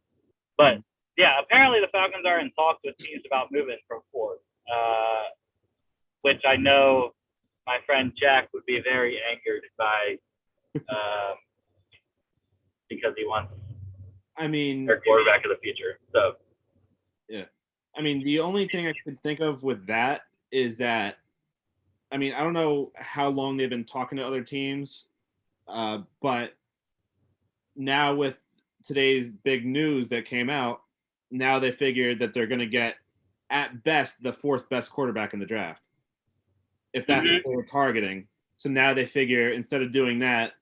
But, yeah, apparently the Falcons are in talks with teams about moving from 4, which I know my friend Jack would be very angered by because he wants their quarterback of the future. So, yeah. I mean, the only thing I can think of with that is that, I mean, I don't know how long they've been talking to other teams, but now with today's big news that came out, now they figured that they're going to get, at best, the 4th best quarterback in the draft, if that's what they were targeting. So now they figure, instead of doing that,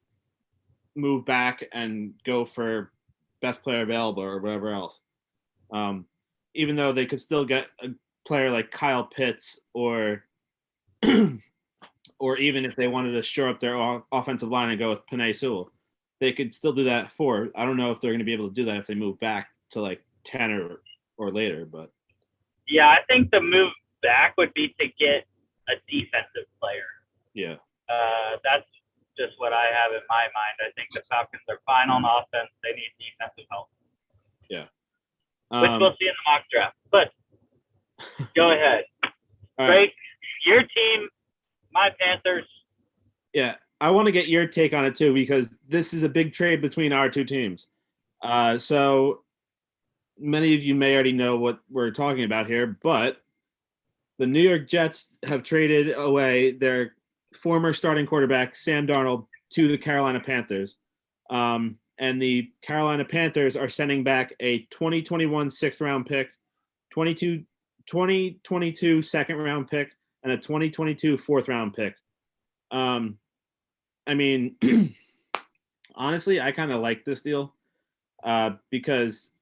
move back and go for best player available or whatever else. Even though they could still get a player like Kyle Pitts or or even if they wanted to shore up their offensive line and go with Penei Sewell, they could still do that for. I don't know if they're going to be able to do that if they move back to like 10 or later, but yeah, I think the move back would be to get a defensive player. Yeah. That's just what I have in my mind. I think the Falcons are fine on offense. They need defensive help. Yeah. Which we'll see in the mock draft. But go ahead. Break your team, my Panthers. Yeah, I want to get your take on it too, because this is a big trade between our two teams. So many of you may already know what we're talking about here, but the New York Jets have traded away their former starting quarterback, Sam Darnold, to the Carolina Panthers. And the Carolina Panthers are sending back a 2021 6th-round pick, 2022 second-round pick, and a 2022 4th-round pick. I mean, honestly, I kind of like this deal because,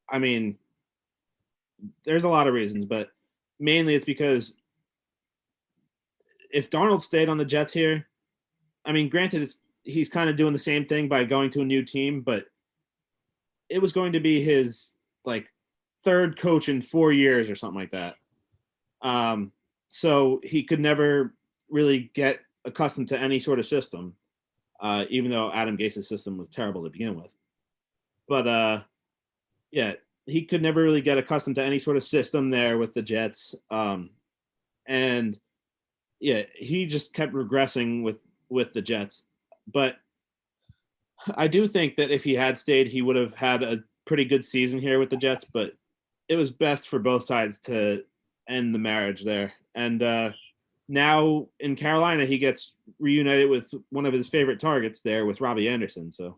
I mean, there's a lot of reasons, but mainly it's because if Darnold stayed on the Jets here, I mean, granted, he's kind of doing the same thing by going to a new team, but it was going to be his like 3rd coach in 4 years or something like that. So he could never really get accustomed to any sort of system, even though Adam Gase's system was terrible to begin with. But yeah, he could never really get accustomed to any sort of system there with the Jets. And yeah, he just kept regressing with the Jets. But I do think that if he had stayed, he would have had a pretty good season here with the Jets, but it was best for both sides to end the marriage there. And now in Carolina, he gets reunited with one of his favorite targets there with Robbie Anderson. So,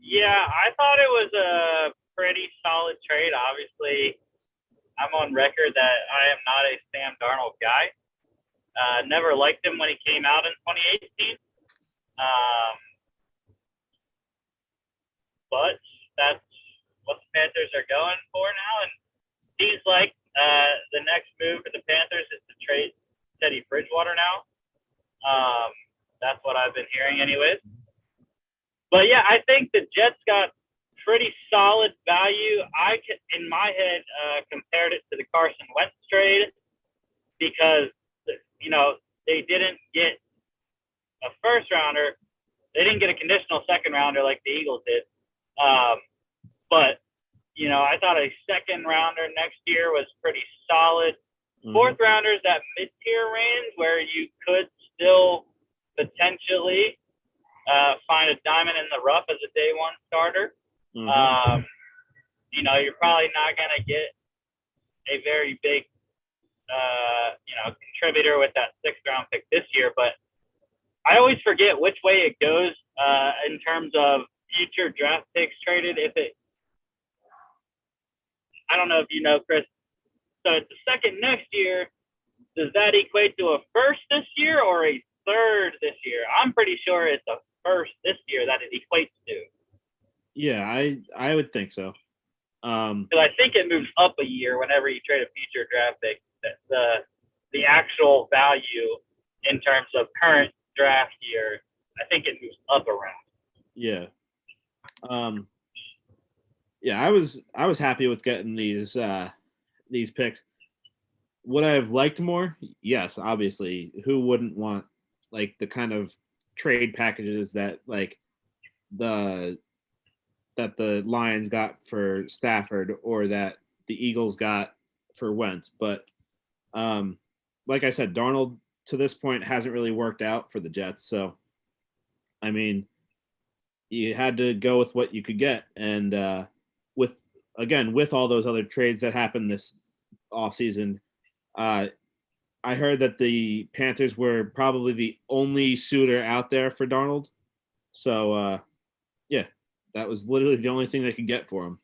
yeah, I thought it was a pretty solid trade. Obviously, I'm on record that I am not a Sam Darnold guy. Never liked him when he came out in 2018. But that's what the Panthers are going for now. And seems like the next move for the Panthers is to trade Teddy Bridgewater now. That's what I've been hearing anyways. But, yeah, I think the Jets got pretty solid value. I, in my head, compared it to the Carson Wentz trade because, you know, they didn't get a first-rounder. They didn't get a conditional second-rounder like the Eagles did. But I thought a second rounder next year was pretty solid. Mhm. Fourth rounders, that mid-tier range where you could still potentially find a diamond in the rough as a day one starter. Mhm. You're probably not going to get a very big, contributor with that sixth round pick this year, but I always forget which way it goes in terms of future draft picks traded. I don't know if you know, Chris. So it's the second next year. Does that equate to a first this year or a third this year? I'm pretty sure it's a first this year that it equates to. Yeah, I would think so. Because I think it moves up a year whenever you trade a future draft pick. The actual value in terms of current draft year, I think it moves up around. Yeah. Yeah, I was happy with getting these picks. Would I have liked more? Yes, obviously. Who wouldn't want like the kind of trade packages that the Lions got for Stafford or that the Eagles got for Wentz? But like I said, Darnold to this point hasn't really worked out for the Jets. So, I mean, you had to go with what you could get, and with all those other trades that happened this offseason, I heard that the Panthers were probably the only suitor out there for Darnold. So, yeah, that was literally the only thing they could get for him.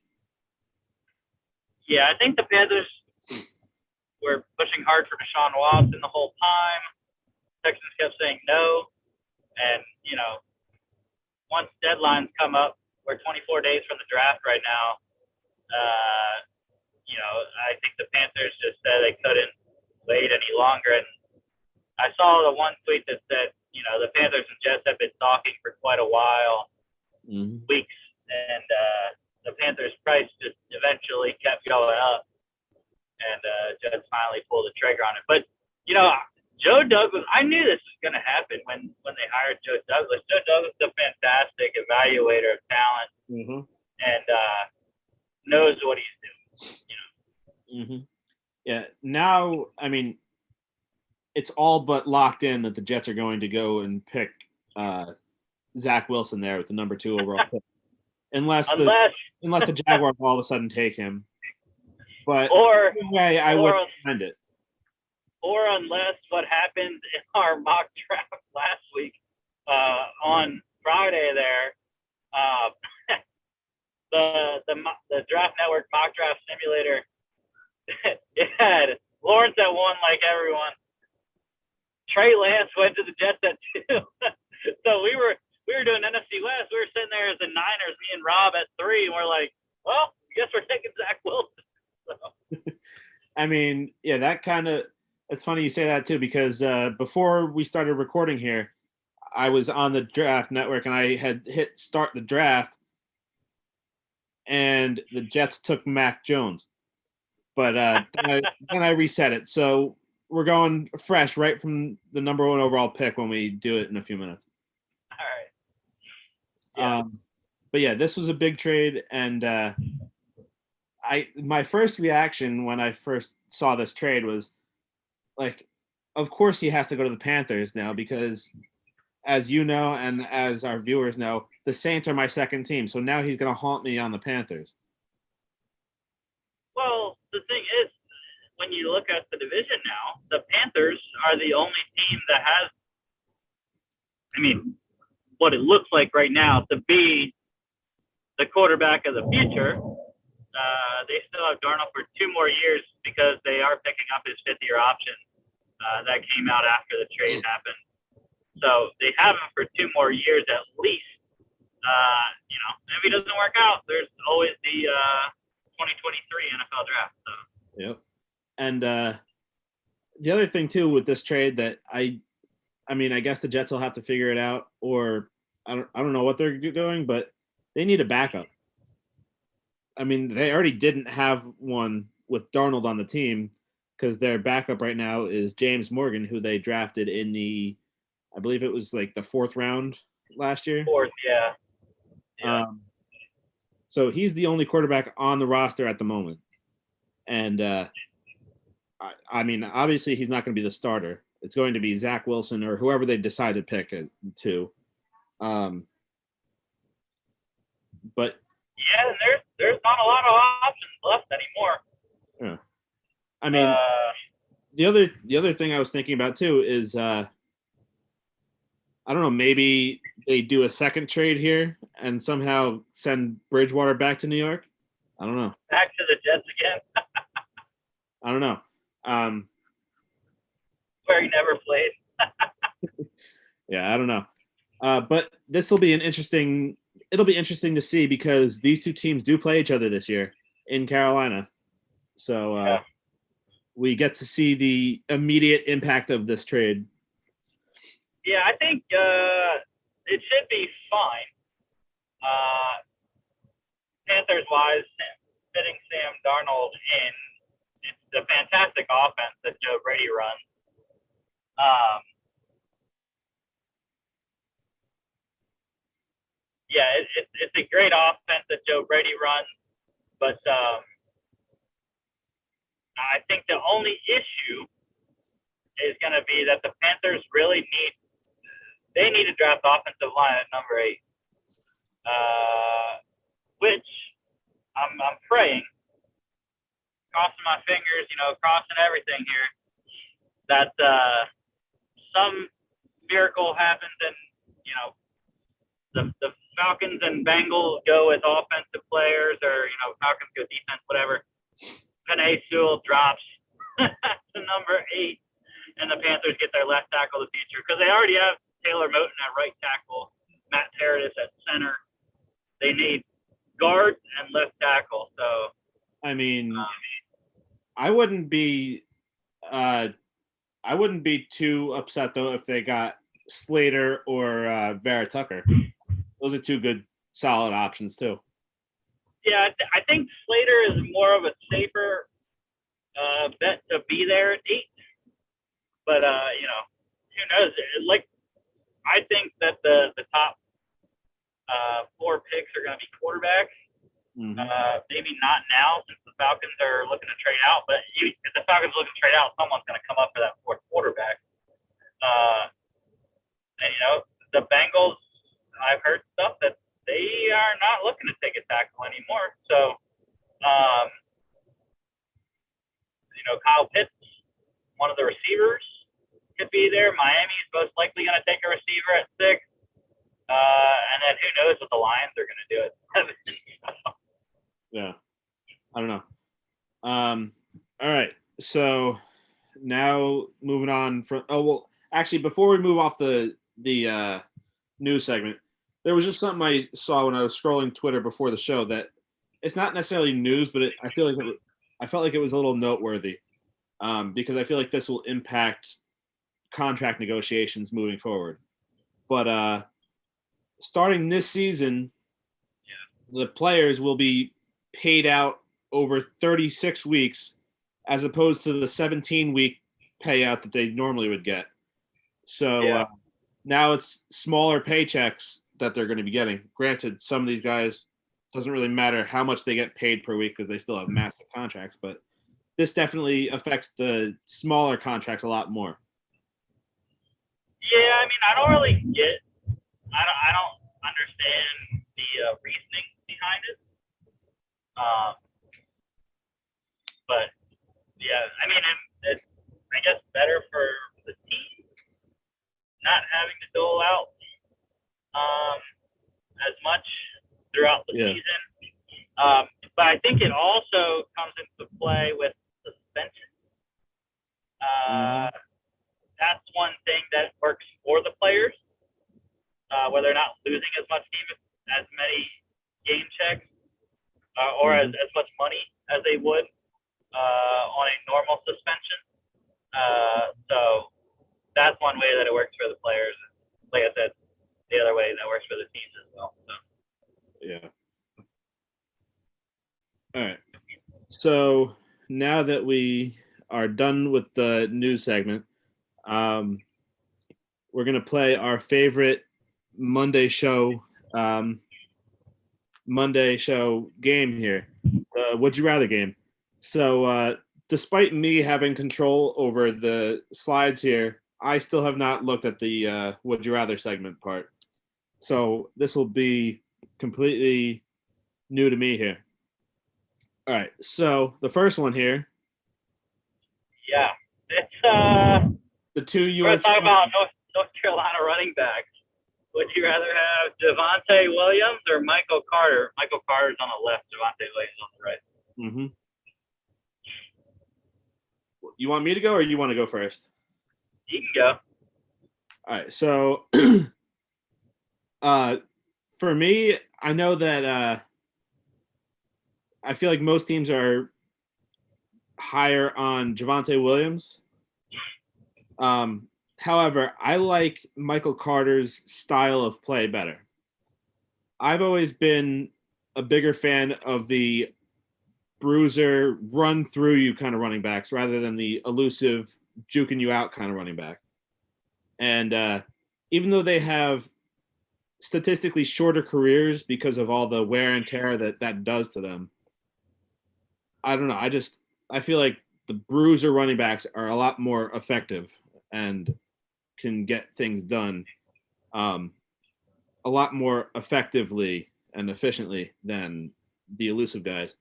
Yeah, I think the Panthers were pushing hard for Deshaun Watson the whole time. Texans kept saying no. And, once deadlines come up, we're 24 days from the draft right now. I think the Panthers just said they couldn't wait any longer. And I saw the one tweet that said, the Panthers and Jets have been talking for quite a while, weeks, and the Panthers' price just eventually kept going up, and Jets finally pulled the trigger on it. But, Joe Douglas, I knew this was going to happen when they hired Joe Douglas. Joe Douglas is a fantastic evaluator of talent and knows what he's doing. Yeah. Now, I mean, it's all but locked in that the Jets are going to go and pick Zach Wilson there with the number 2 overall pick, unless the Jaguars all of a sudden take him. But anyway, I would recommend it. Or unless what happened in our mock draft last week on Friday there, the Draft Network mock draft simulator, it had Lawrence at 1 like everyone. Trey Lance went to the Jets at 2. So we were doing NFC West. We were sitting there as the Niners, me and Rob at 3, and we're like, well, I guess we're taking Zach Wilson. So. I mean, yeah, that kind of – it's funny you say that too, because before we started recording here, I was on the Draft Network and I had hit start the draft, and the Jets took Mac Jones. But then I reset it. So we're going fresh right from the number 1 overall pick when we do it in a few minutes. All right. Yeah. But yeah, this was a big trade, and my first reaction when I first saw this trade was like, of course he has to go to the Panthers now because, as you know and as our viewers know, the Saints are my second team. So now he's going to haunt me on the Panthers. Well, the thing is, when you look at the division now, the Panthers are the only team that has, what it looks like right now to be the quarterback of the future. They still have Darnold for 2 more years because they are picking up his 5th-year option that came out after the trade happened. So they have him for 2 more years at least. If he doesn't work out, there's always the 2023 NFL draft. So. Yep. And the other thing too with this trade that I guess the Jets will have to figure it out, or I don't know what they're doing, but they need a backup. I mean, they already didn't have one with Darnold on the team because their backup right now is James Morgan, who they drafted in I believe it was like the 4th round last year. 4th, yeah. So he's the only quarterback on the roster at the moment. And I mean, obviously he's not going to be the starter. It's going to be Zach Wilson or whoever they decide to pick to. But yeah, there's not a lot of options left anymore. yeah. I mean, the other thing I was thinking about too is I don't know, maybe they do a second trade here and somehow send Bridgewater back to New York. I don't know. Back to the Jets again. I don't know. Where he never played. Yeah, I don't know. But this will be it'll be interesting to see because these two teams do play each other this year in Carolina. So we get to see the immediate impact of this trade. Yeah, I think it should be fine. Panthers-wise, fitting Sam Darnold in. It's a fantastic offense that Joe Brady runs. Yeah, it's a great offense that Joe Brady runs, but I think the only issue is going to be that the Panthers really need to draft offensive line at number 8, which I'm praying, crossing my fingers, crossing everything here, that some miracle happens and the Falcons and Bengals go with offensive players, or Falcons go defense, whatever. Penei Sewell drops to number 8, and the Panthers get their left tackle of the future because they already have Taylor Moton at right tackle, Matt Paradis at center. They need guard and left tackle. So, I mean, I wouldn't be too upset though if they got Slater or Vera Tucker. Those are two good, solid options too. Yeah, I think Slater is more of a safer bet to be there at 8. But who knows? Like, I think that the top 4 picks are going to be quarterbacks. Mm-hmm. Maybe not now since the Falcons are looking to trade out. But if the Falcons are looking to trade out, someone's going to come up for that 4th quarterback. And the Bengals, I've heard stuff that they are not looking to take a tackle anymore. So, Kyle Pitts, one of the receivers, could be there. Miami is most likely going to take a receiver at 6. And then who knows what the Lions are going to do at 7. Yeah. I don't know. All right. So now moving on from actually before we move off the news segment, there was just something I saw when I was scrolling Twitter before the show that it's not necessarily news, but I felt like it was a little noteworthy because I feel like this will impact contract negotiations moving forward. But starting this season, the players will be paid out over 36 weeks as opposed to the 17-week payout that they normally would get. So now it's smaller paychecks that they're going to be getting. Granted, some of these guys, doesn't really matter how much they get paid per week because they still have massive contracts, but this definitely affects the smaller contracts a lot more. Yeah, I mean, I don't understand the reasoning behind it. But yeah, I mean, it's I guess better for the team not having to dole out as much throughout the season. But I think it also comes into play with suspension. That's one thing that works for the players, where they're not losing as many game checks or as much money as they would on a normal suspension. So that's one way that it works for the players. Like I said, the other way that works for the teams as well. So. Yeah. All right. So now that we are done with the news segment, we're going to play our favorite Monday show Monday show game here, the Would You Rather game. So despite me having control over the slides here, I still have not looked at the Would You Rather segment part. So this will be completely new to me here. All right, so the first one here. Yeah, it's the two we're UNC. talking about North Carolina running backs. Would you rather have Javonte Williams or Michael Carter? Michael Carter's on the left, Javonte Williams on the right. Mm-hmm. You want me to go or you want to go first? You can go. All right, so for me, I know that I feel like most teams are higher on Javonte Williams. However, I like Michael Carter's style of play better. I've always been a bigger fan of the bruiser, run through you kind of running backs rather than the elusive, juking you out kind of running back. And even though they have statistically shorter careers because of all the wear and tear that does to them, I don't know. I feel like the bruiser running backs are a lot more effective and can get things done a lot more effectively and efficiently than the elusive guys.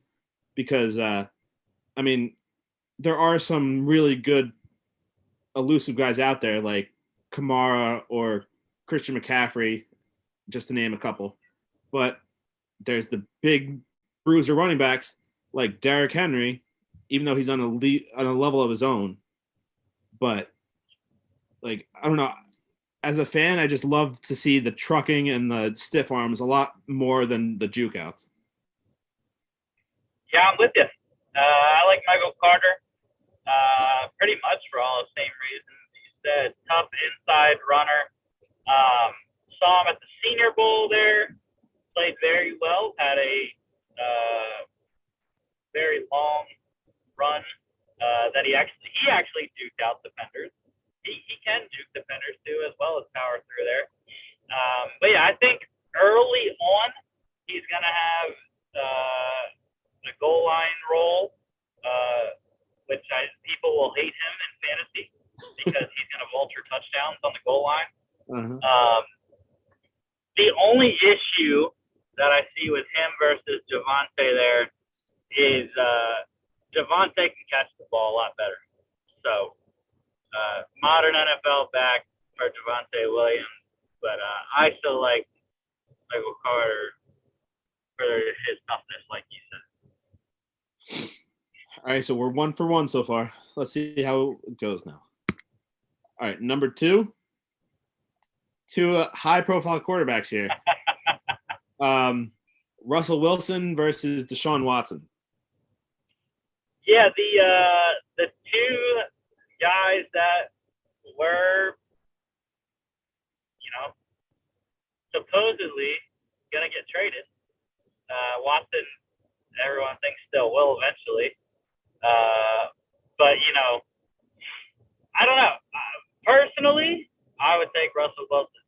Because, I mean, there are some really good elusive guys out there like Kamara or Christian McCaffrey, just to name a couple. But there's the big bruiser running backs like Derrick Henry, even though he's on a level of his own. But like, I don't know. As a fan, I just love to see the trucking and the stiff arms a lot more than the juke outs. Yeah, I'm with you. I like Michael Carter pretty much for all the same reasons you said. Tough inside runner. Saw him at the Senior Bowl there. Played very well. Had a very long run that he actually juked out defenders. He can juke defenders too, as well as power through there. But yeah, I think early on he's gonna have the goal line role, which people will hate him in fantasy because he's gonna vulture touchdowns on the goal line. Uh-huh. The only issue that I see with him versus Javonte there is Javonte can catch the ball a lot better. So modern NFL back for Javonte Williams, but I still like Michael Carter for his toughness, like you said. All right, so we're 1 for 1 so far. Let's see how it goes now. All right, number two high-profile quarterbacks here. Russell Wilson versus Deshaun Watson. Yeah, the two guys that were, supposedly gonna get traded. Watson, everyone thinks still will eventually. But I don't know. Personally, I would take Russell Wilson.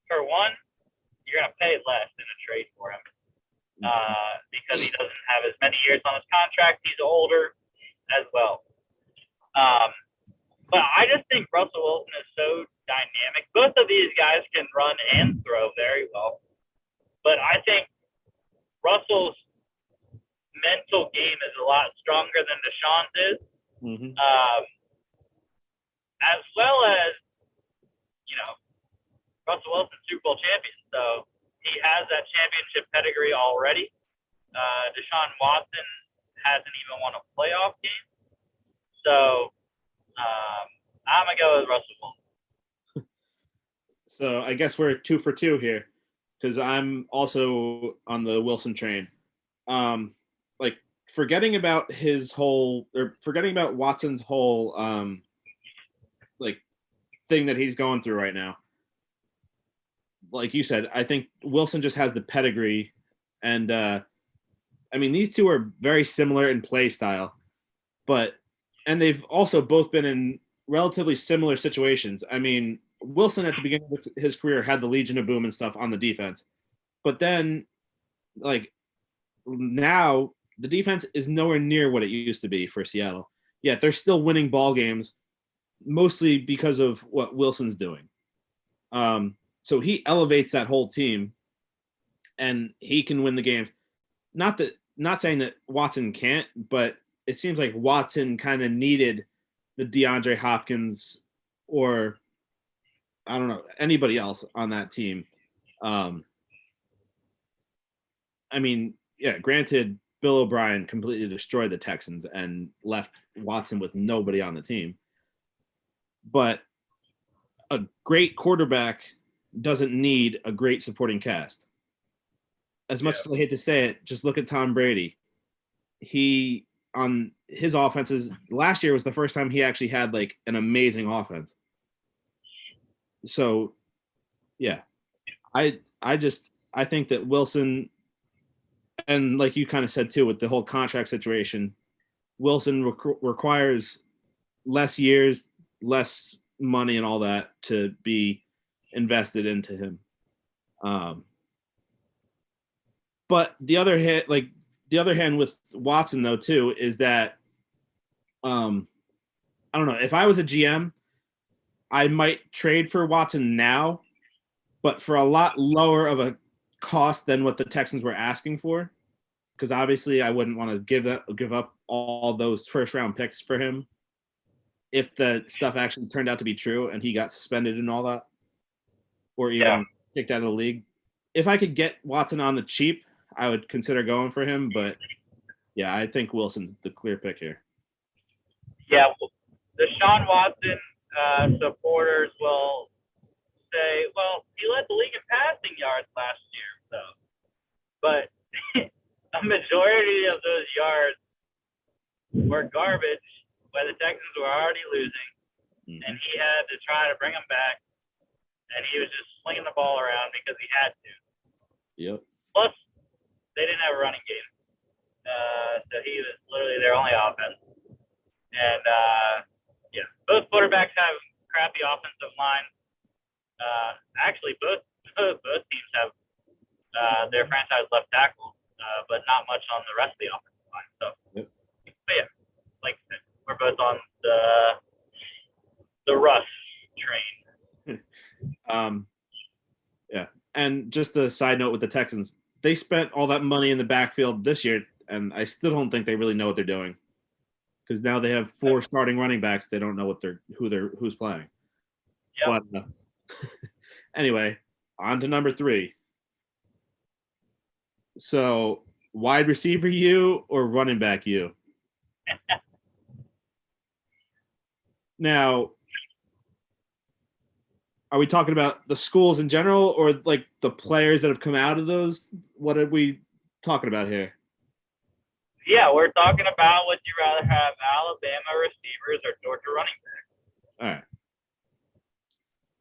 For one, you're gonna pay less in a trade for him because he doesn't have as many years on his contract. He's older as well. But I just think Russell Wilson is so dynamic. Both of these guys can run and throw very well. But I think Russell's mental game is a lot stronger than Deshaun's is. Mm-hmm. As well as, Russell Wilson's Super Bowl champion. So he has that championship pedigree already. Deshaun Watson hasn't even won a playoff game. So I'm going to go with Russell Wilson. So I guess we're 2 for 2 here because I'm also on the Wilson train. Forgetting about Watson's whole thing that he's going through right now. Like you said, I think Wilson just has the pedigree, and these two are very similar in play style, and they've also both been in relatively similar situations. I mean, Wilson at the beginning of his career had the Legion of Boom and stuff on the defense, But then, like, now the defense is nowhere near what it used to be for Seattle. Yet they're still winning ball games, mostly because of what Wilson's doing. So he elevates that whole team, and he can win the games. Not saying that Watson can't, but it seems like Watson kind of needed the DeAndre Hopkins or I don't know anybody else on that team. I mean, yeah, granted, Bill O'Brien completely destroyed the Texans and left Watson with nobody on the team. But a great quarterback doesn't need a great supporting cast. As much as I hate to say it, just look at Tom Brady. He on his offenses last year was the first time he actually had like an amazing offense. So, yeah, I think that Wilson, and like you kind of said too with the whole contract situation, Wilson requires less years, less money, and all that to be invested into him. But the other hand with Watson though too is that I don't know, if I was a GM, I might trade for Watson now, but for a lot lower of a cost than what the Texans were asking for, because obviously I wouldn't want to give up all those first round picks for him if the stuff actually turned out to be true and he got suspended and all that, or even kicked out of the league. If I could get Watson on the cheap, I would consider going for him, but yeah, I think Wilson's the clear pick here. Yeah, the Deshaun Watson supporters will say, well, he led the league in passing yards last year, so. But a majority of those yards were garbage when the Texans were already losing, and he had to try to bring them back, and he was just slinging the ball around because he had to. Yep. Plus, they didn't have a running game, so he was literally their only offense. And, yeah, both quarterbacks have crappy offensive line. Actually, both teams have their franchise left tackle, but not much on the rest of the offensive line. So, yep. But yeah, like I said, we're both on the Russ train. Yeah, and just a side note with the Texans, they spent all that money in the backfield this year, and I still don't think they really know what they're doing, because now they have 4 starting running backs. They don't know who's playing. Yep. But anyway, on to number 3. So, wide receiver you or running back you? Now, are we talking about the schools in general or like the players that have come out of those? What are we talking about here? Yeah, we're talking about would you rather have Alabama receivers or Georgia running backs? All right.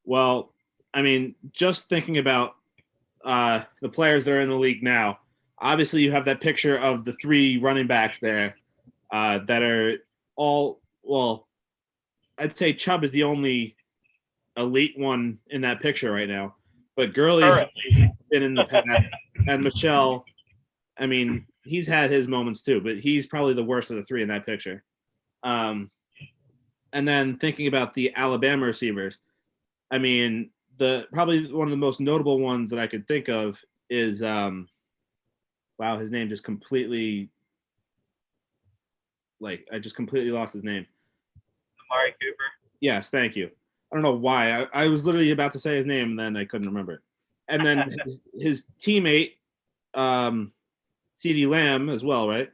Well, I mean, just thinking about the players that are in the league now, obviously you have that picture of the 3 running backs there that are all, well, I'd say Chubb is the only elite one in that picture right now. But Gurley has been in the past, and Michelle, I mean, he's had his moments too, but he's probably the worst of the 3 in that picture. And then thinking about the Alabama receivers, I mean, probably one of the most notable ones that I could think of is wow, his name just completely I just completely lost his name. Amari Cooper. Yes, thank you. I don't know why. I was literally about to say his name and then I couldn't remember it. And then his teammate, CeeDee Lamb as well, right?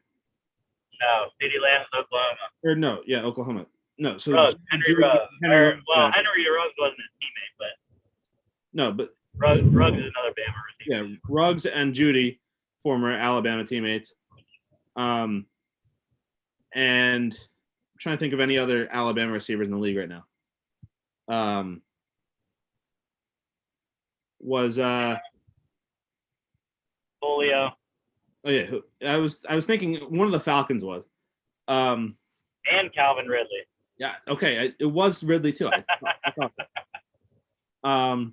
No, CeeDee Lamb is Oklahoma. Or no, yeah, Oklahoma. No, so Henry Ruggs. Henry Ruggs wasn't his teammate, but no, but Ruggs is another Bama receiver. Yeah, Ruggs and Judy, former Alabama teammates. And I'm trying to think of any other Alabama receivers in the league right now. Was Julio. Oh yeah, I was thinking one of the Falcons was. And Calvin Ridley. Yeah, okay, it was Ridley too. I thought that.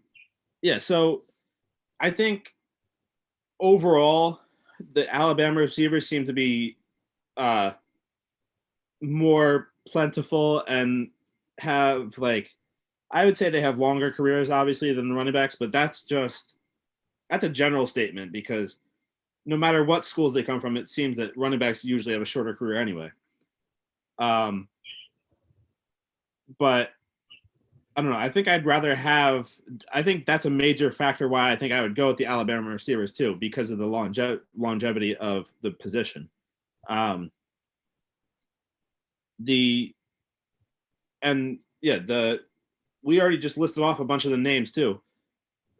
Yeah, so I think overall, the Alabama receivers seem to be more plentiful and have I would say they have longer careers, obviously, than the running backs, but that's a general statement because no matter what schools they come from, it seems that running backs usually have a shorter career anyway. But I don't know. I think I'd rather have. I think that's a major factor why I think I would go with the Alabama receivers too, because of the longevity of the position. The and yeah, we already just listed off a bunch of the names too.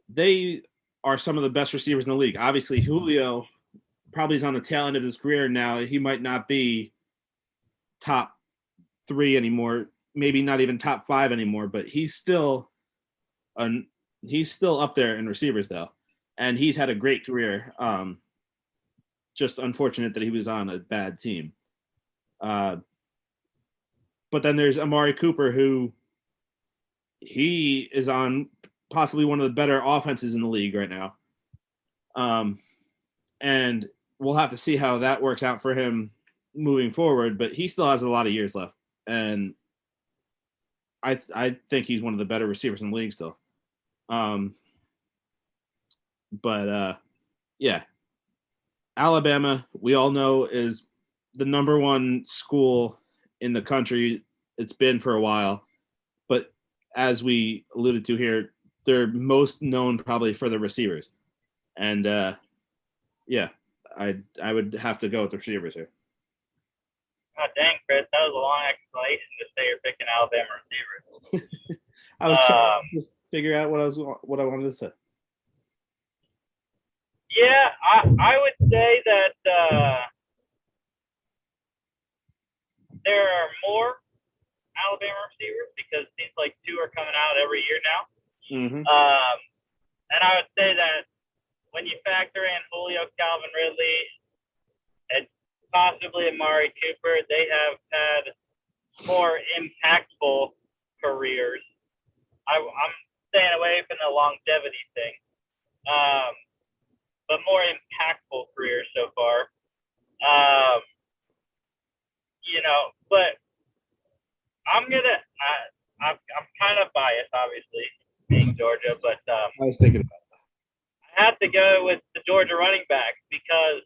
They are some of the best receivers in the league. Obviously, Julio probably is on the tail end of his career now. He might not be top 3 anymore, maybe not even top 5 anymore, but he's still up there in receivers though, and he's had a great career. Just unfortunate that he was on a bad team. But then there's Amari Cooper, who he is on possibly one of the better offenses in the league right now. And we'll have to see how that works out for him moving forward, but he still has a lot of years left. And I think he's one of the better receivers in the league still. Yeah, Alabama, we all know, is the number one school in the country. It's been for a while, but as we alluded to here, they're most known probably for the receivers. And yeah, I would have to go with the receivers here. Oh, dang, Chris, that was a long explanation to say you're picking Alabama receivers. I was trying to just figure out what I wanted to say. Yeah, I would say that there are more Alabama receivers because it seems like 2 are coming out every year now. Mm-hmm. And I would say that when you factor in Julio, Calvin Ridley, and possibly Amari Cooper, they have had more impactful careers. I'm staying away from the longevity thing, but more impactful careers so far. But I'm kind of biased, obviously, being Georgia, but I was thinking about that. I have to go with the Georgia running backs because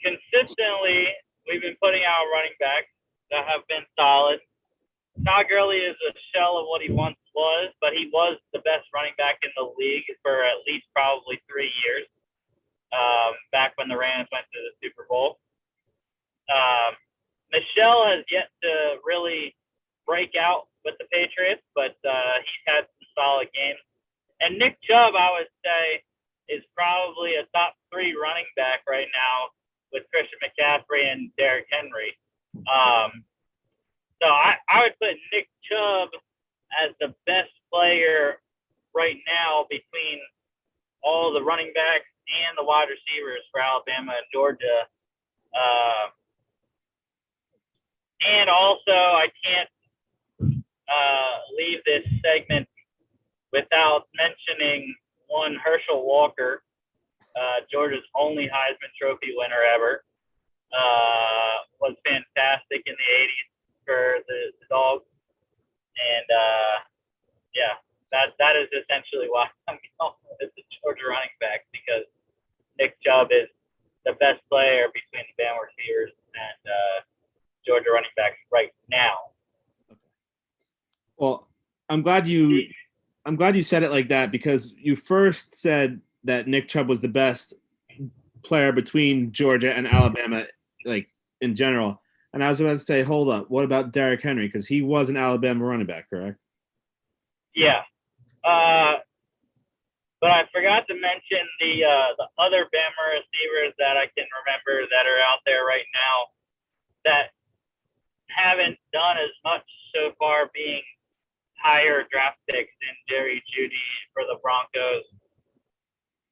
consistently we've been putting out running backs that have been solid. Todd Gurley is a shell of what he once was, but he was the best running back in the league for at least probably 3 years, back when the Rams went to the Super Bowl. Michelle has yet to really break out with the Patriots, but he's had some solid games. And Nick Chubb, I would say, is probably a top 3 running back right now with Christian McCaffrey and Derrick Henry. So I would put Nick Chubb as the best player right now between all the running backs and the wide receivers for Alabama and Georgia. And also, I can't leave this segment without mentioning one Herschel Walker, Georgia's only Heisman Trophy winner ever. Was fantastic in the 80s for the Dogs. And, yeah, that is essentially why I'm going with the Georgia running back, because Nick Chubb is the best player between the Bama receivers and Georgia running backs right now. Well, I'm glad you said it like that, because you first said that Nick Chubb was the best player between Georgia and Alabama, like in general. And I was about to say, hold up, what about Derrick Henry? Because he was an Alabama running back, correct? Yeah. But I forgot to mention the other Bama receivers that I can remember that are out there right now that haven't done as much so far, being higher draft picks in Jerry Jeudy for the Broncos,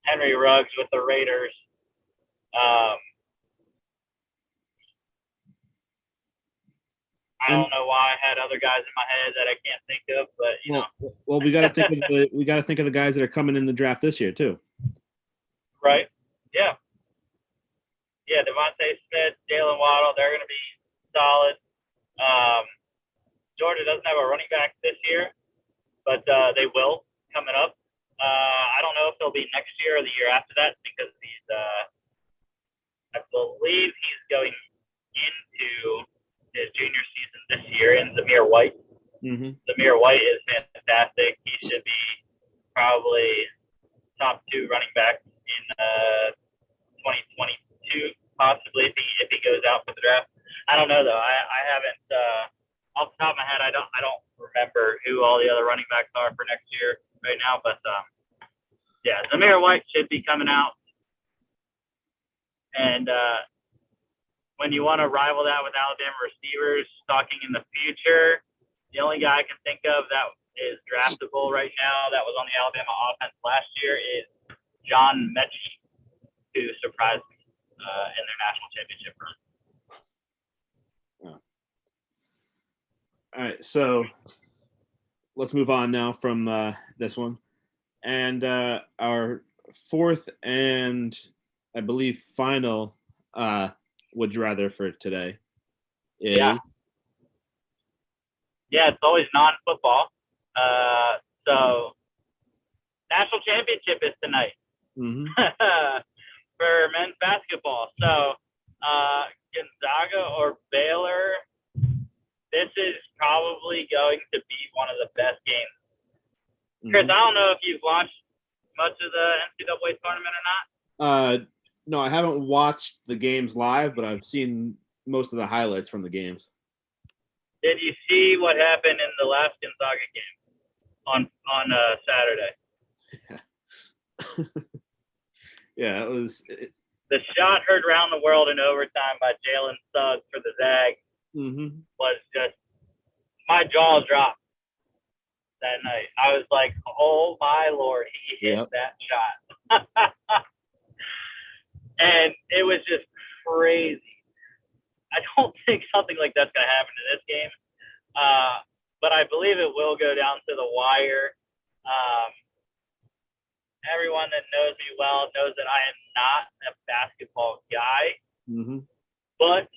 Henry Ruggs with the Raiders. I don't know why I had other guys in my head that I can't think of, but you know. Well, we got to think of the guys that are coming in the draft this year too. Right. Yeah. Yeah. Devontae Smith, Jalen Waddle, they're going to be solid. Georgia doesn't have a running back this year, but they will coming up. I don't know if they'll be next year or the year after that because I believe he's going into his junior season this year in Zamir White. Mm-hmm. Zamir White is fantastic. He should be probably top 2 running back in 2022, possibly if he goes out for the draft. I don't know though. I haven't off the top of my head. I don't remember who all the other running backs are for next year right now. But yeah, Zamir White should be coming out. And when you want to rival that with Alabama receivers talking in the future, the only guy I can think of that is draftable right now that was on the Alabama offense last year is John Mechie, who surprised me in their national championship run. All right, so let's move on now from this one. And our fourth and I believe final would you rather for today is it's always non-football. So national championship is tonight for men's basketball. So Gonzaga or Baylor, this is probably going to be one of the best games. Chris, I don't know if you've watched much of the NCAA tournament or not. No, I haven't watched the games live, but I've seen most of the highlights from the games. Did you see what happened in the last Gonzaga game on Saturday? Yeah, it was. The shot heard around the world in overtime by Jalen Suggs for the Zags was just my jaw dropped that night. I was like, "Oh my Lord, he hit that shot!" And it was just crazy. I don't think something like that's going to happen in this game, but I believe it will go down to the wire. Everyone that knows me well knows that I am not a basketball guy, but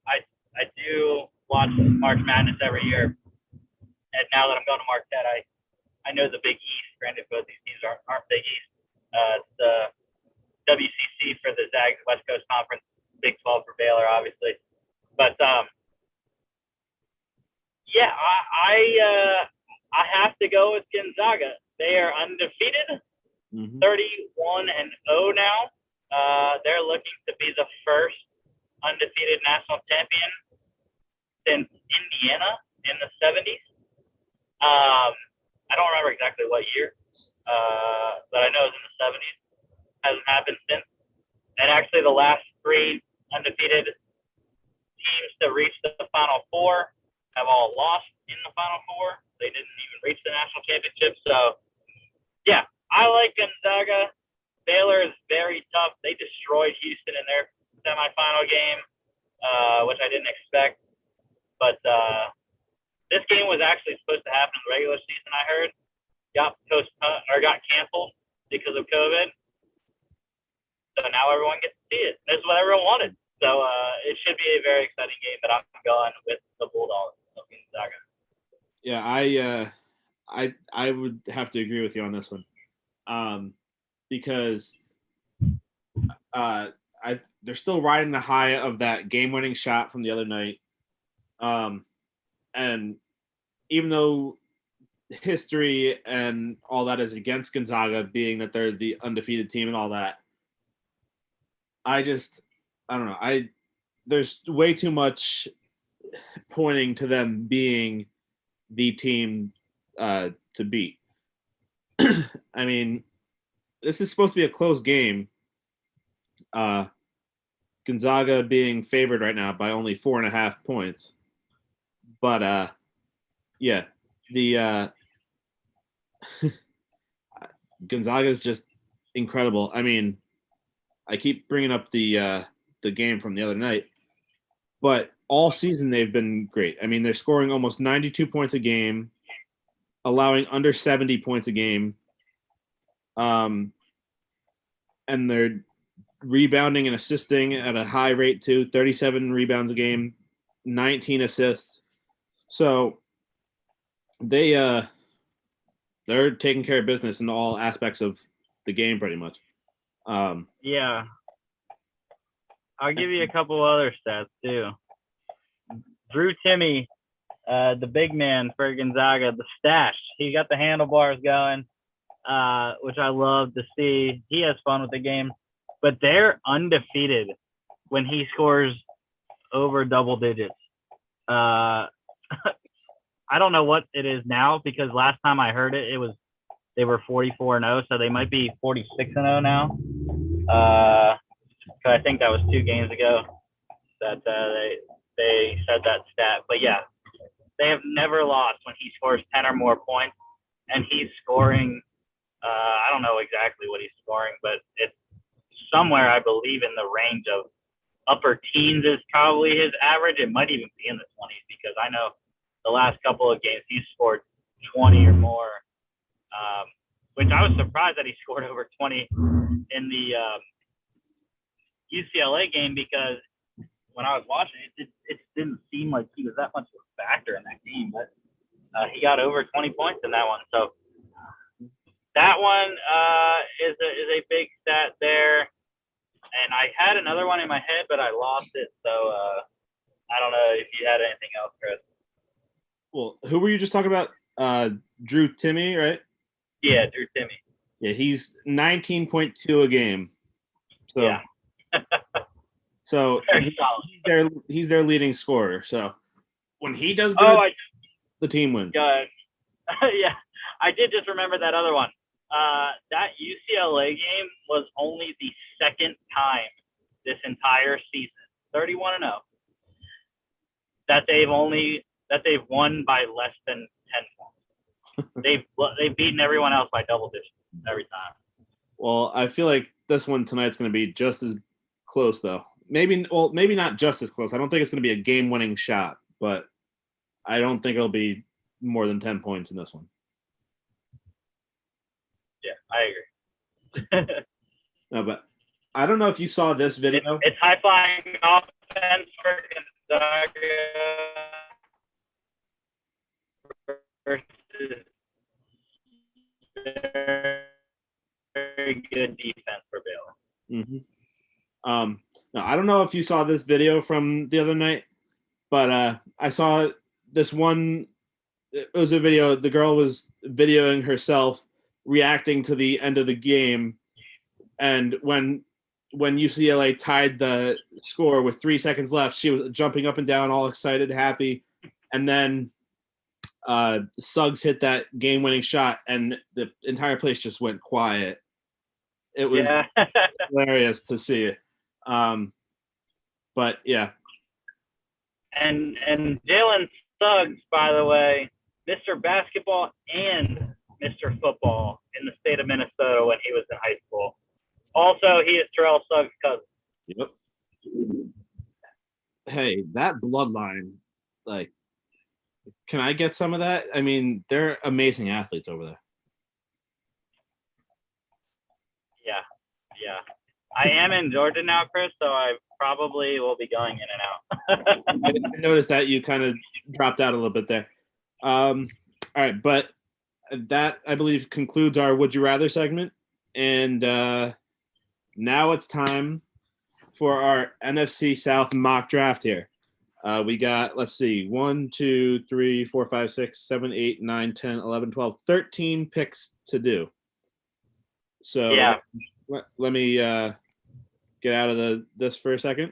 I do watch March Madness every year. And now that I'm going to Marquette, I know the Big East. Granted, both these teams aren't Big East. It's the WCC for the Zags West Coast Conference, Big 12 for Baylor, obviously. But yeah, I have to go with Gonzaga. They are undefeated, 31-0 now. They're looking to be the first undefeated national champion since Indiana in the 70s. I don't remember exactly what year, but I know it was in the 70s. Hasn't happened since. And actually, the last 3 undefeated teams to reach the Final Four have all lost in the Final Four. They didn't even reach the national championship. So, yeah, I like Gonzaga. Baylor is very tough. They destroyed Houston in their semifinal game, which I didn't expect. But this game was actually supposed to happen in the regular season, I heard. Got canceled because of COVID. So now everyone gets to see it. This is what everyone wanted. So it should be a very exciting game, but I'm going with the Bulldogs of Gonzaga. Yeah, I would have to agree with you on this one, because they're still riding the high of that game-winning shot from the other night, and even though history and all that is against Gonzaga, being that they're the undefeated team and all that, I don't know. There's way too much pointing to them being the team to beat. I mean, this is supposed to be a close game. Gonzaga being favored right now by only 4.5 points. But yeah, the Gonzaga is just incredible. I mean, I keep bringing up the game from the other night, but all season they've been great. I mean, they're scoring almost 92 points a game, allowing under 70 points a game. and they're rebounding and assisting at a high rate too. 37 rebounds a game, 19 assists. So they're taking care of business in all aspects of the game, pretty much. Yeah. I'll give you a couple other stats too. Drew Timmy, the big man for Gonzaga, the stash. He got the handlebars going, which I love to see. He has fun with the game. But they're undefeated when he scores over double digits. I don't know what it is now, because last time I heard it, they were 44-0, so they might be 46-0 now. I think that was 2 games ago that they said that stat. But yeah, they have never lost when he scores 10 or more points, and he's scoring. I don't know exactly what he's scoring, but it's somewhere, I believe, in the range of upper teens is probably his average. It might even be in the 20s, because I know the last couple of games he's scored 20 or more, which I was surprised that he scored over 20 in the UCLA game, because when I was watching it, it didn't seem like he was that much of a factor in that game, but he got over 20 points in that one. So that one is a big stat there. And I had another one in my head, but I lost it. So I don't know if you had anything else, Chris. Well, who were you just talking about? Drew Timmy, right? Yeah, Drew Timmy. Yeah, he's 19.2 a game. So, yeah. So he's their leading scorer. So when he does good, the team wins. Yeah, I did just remember that other one. That UCLA game was only the second time this entire season, 31-0, that they've won by less than 10 points. They've beaten everyone else by double digits every time. Well, I feel like this one tonight's going to be just as close, though. Maybe not just as close. I don't think it's going to be a game-winning shot, but I don't think it'll be more than 10 points in this one. Yeah, I agree. No, but I don't know if you saw this video. It's high-flying offense for Gonzaga versus very good defense for Baylor. Mm-hmm. No, I don't know if you saw this video from the other night, but I saw this one. It was a video. The girl was videoing herself reacting to the end of the game, and when UCLA tied the score with 3 seconds left, she was jumping up and down, all excited, happy, and then Suggs hit that game-winning shot, and the entire place just went quiet. It was hilarious to see it. But yeah. And Jalen Suggs, by the way, Mr. Basketball and Mr. Football in the state of Minnesota when he was in high school. Also, he is Terrell Suggs' cousin. Yep. Hey, that bloodline, like, can I get some of that? I mean, they're amazing athletes over there. Yeah. I am in Georgia now, Chris, so I probably will be going in and out. I noticed that you kind of dropped out a little bit there. All right, but that, I believe, concludes our Would You Rather segment. And now it's time for our NFC South mock draft here. We got, let's see, 1, 2, 3, 4, 5, 6, 7, 8, 9, 10, 11, 12, 13 picks to do. So yeah. Let me get out of this for a second.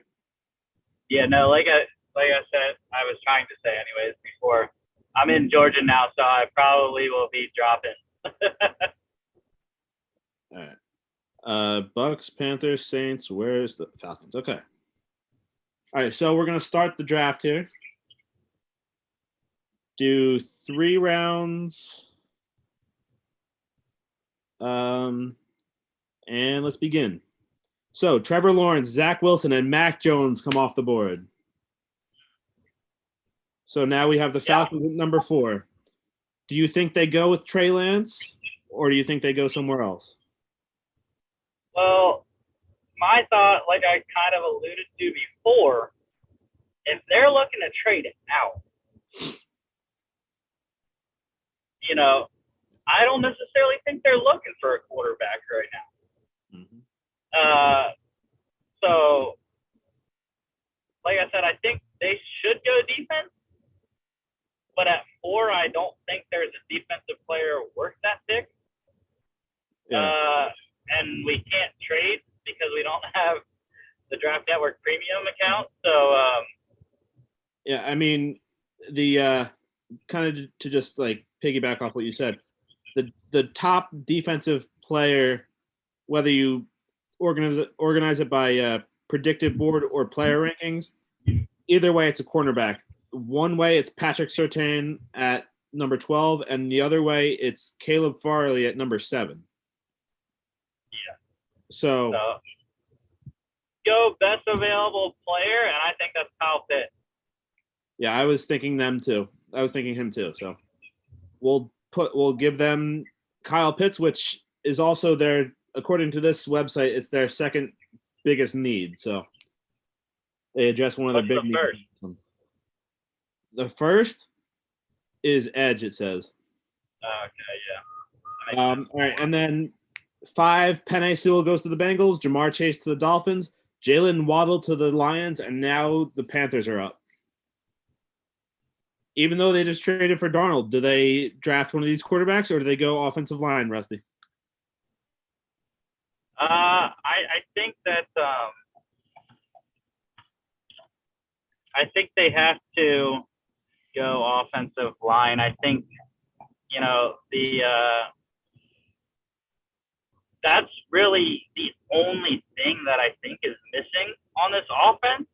Yeah, no, like I said, I was trying to say anyways before, I'm in Georgia now, so I probably will be dropping. All right. Bucks, Panthers, Saints. Where's the Falcons? Okay. All right, so we're going to start the draft here. Do 3 rounds. And let's begin. So Trevor Lawrence, Zach Wilson, and Mac Jones come off the board. So now we have the Falcons at number 4. Do you think they go with Trey Lance, or do you think they go somewhere else? Well, my thought, like I kind of alluded to before, if they're looking to trade out, I don't necessarily think they're looking for a quarterback right now. Mm-hmm. So, like I said, I think they should go defense. But at 4, I don't think there's a defensive player worth that pick. Yeah. And we can't trade because we don't have the Draft Network premium account. So, Yeah, I mean, the kind of to just like piggyback off what you said, the top defensive player, whether you organize it by predictive board or player rankings, either way, it's a cornerback. One way, it's Patrick Surtain at number 12, and the other way, it's Caleb Farley at number 7. Yeah. So go best available player, and I think that's Kyle Pitts. Yeah, I was thinking them too. I was thinking him too. So we'll give them Kyle Pitts, which is also their, according to this website, it's their second biggest need. So they address one of their big needs. The first is edge, it says. Okay, yeah. All right, and then 5, Penei Sewell goes to the Bengals, Jamar Chase to the Dolphins, Jalen Waddle to the Lions, and now the Panthers are up. Even though they just traded for Darnold, do they draft one of these quarterbacks or do they go offensive line, Rusty? I think that I think they have to go offensive line. I think that's really the only thing that I think is missing on this offense.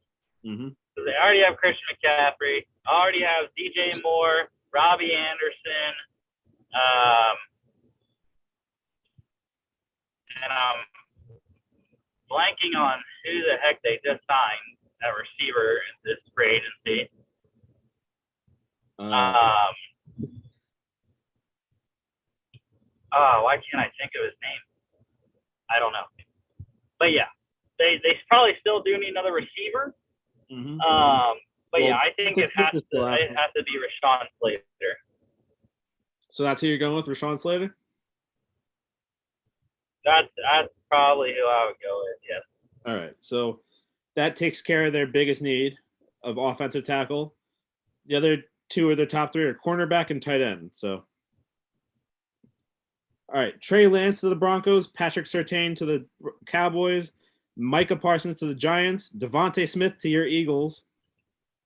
Mm-hmm. So they already have Christian McCaffrey, already have DJ Moore, Robbie Anderson, and I'm blanking on who the heck they just signed at receiver in this free agency. Why can't I think of his name? I don't know. But yeah, they probably still do need another receiver. Mm-hmm. But yeah, I think it has to be Rashawn Slater. So that's who you're going with, Rashawn Slater? That's probably who I would go with, yes. All right. So that takes care of their biggest need of offensive tackle. The other two of their top 3 are cornerback and tight end. So, all right. Trey Lance to the Broncos, Patrick Surtain to the Cowboys, Micah Parsons to the Giants, Devontae Smith to your Eagles,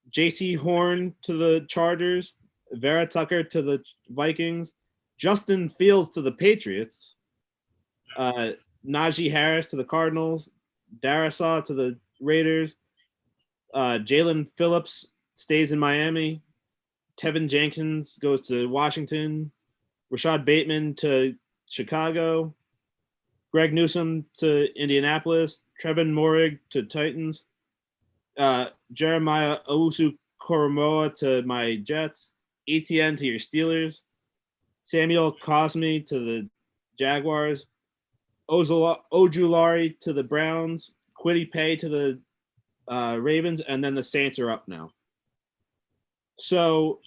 J.C. Horn to the Chargers, Vera Tucker to the Vikings, Justin Fields to the Patriots, Najee Harris to the Cardinals, Darisaw to the Raiders, Jalen Phillips stays in Miami, Tevin Jenkins goes to Washington, Rashad Bateman to Chicago, Greg Newsome to Indianapolis, Trevin Moehrig to Titans, Jeremiah Owusu-Koramoah to my Jets, ETN to your Steelers, Samuel Cosme to the Jaguars, Ojulari to the Browns, Kwity Paye to the Ravens, and then the Saints are up now. So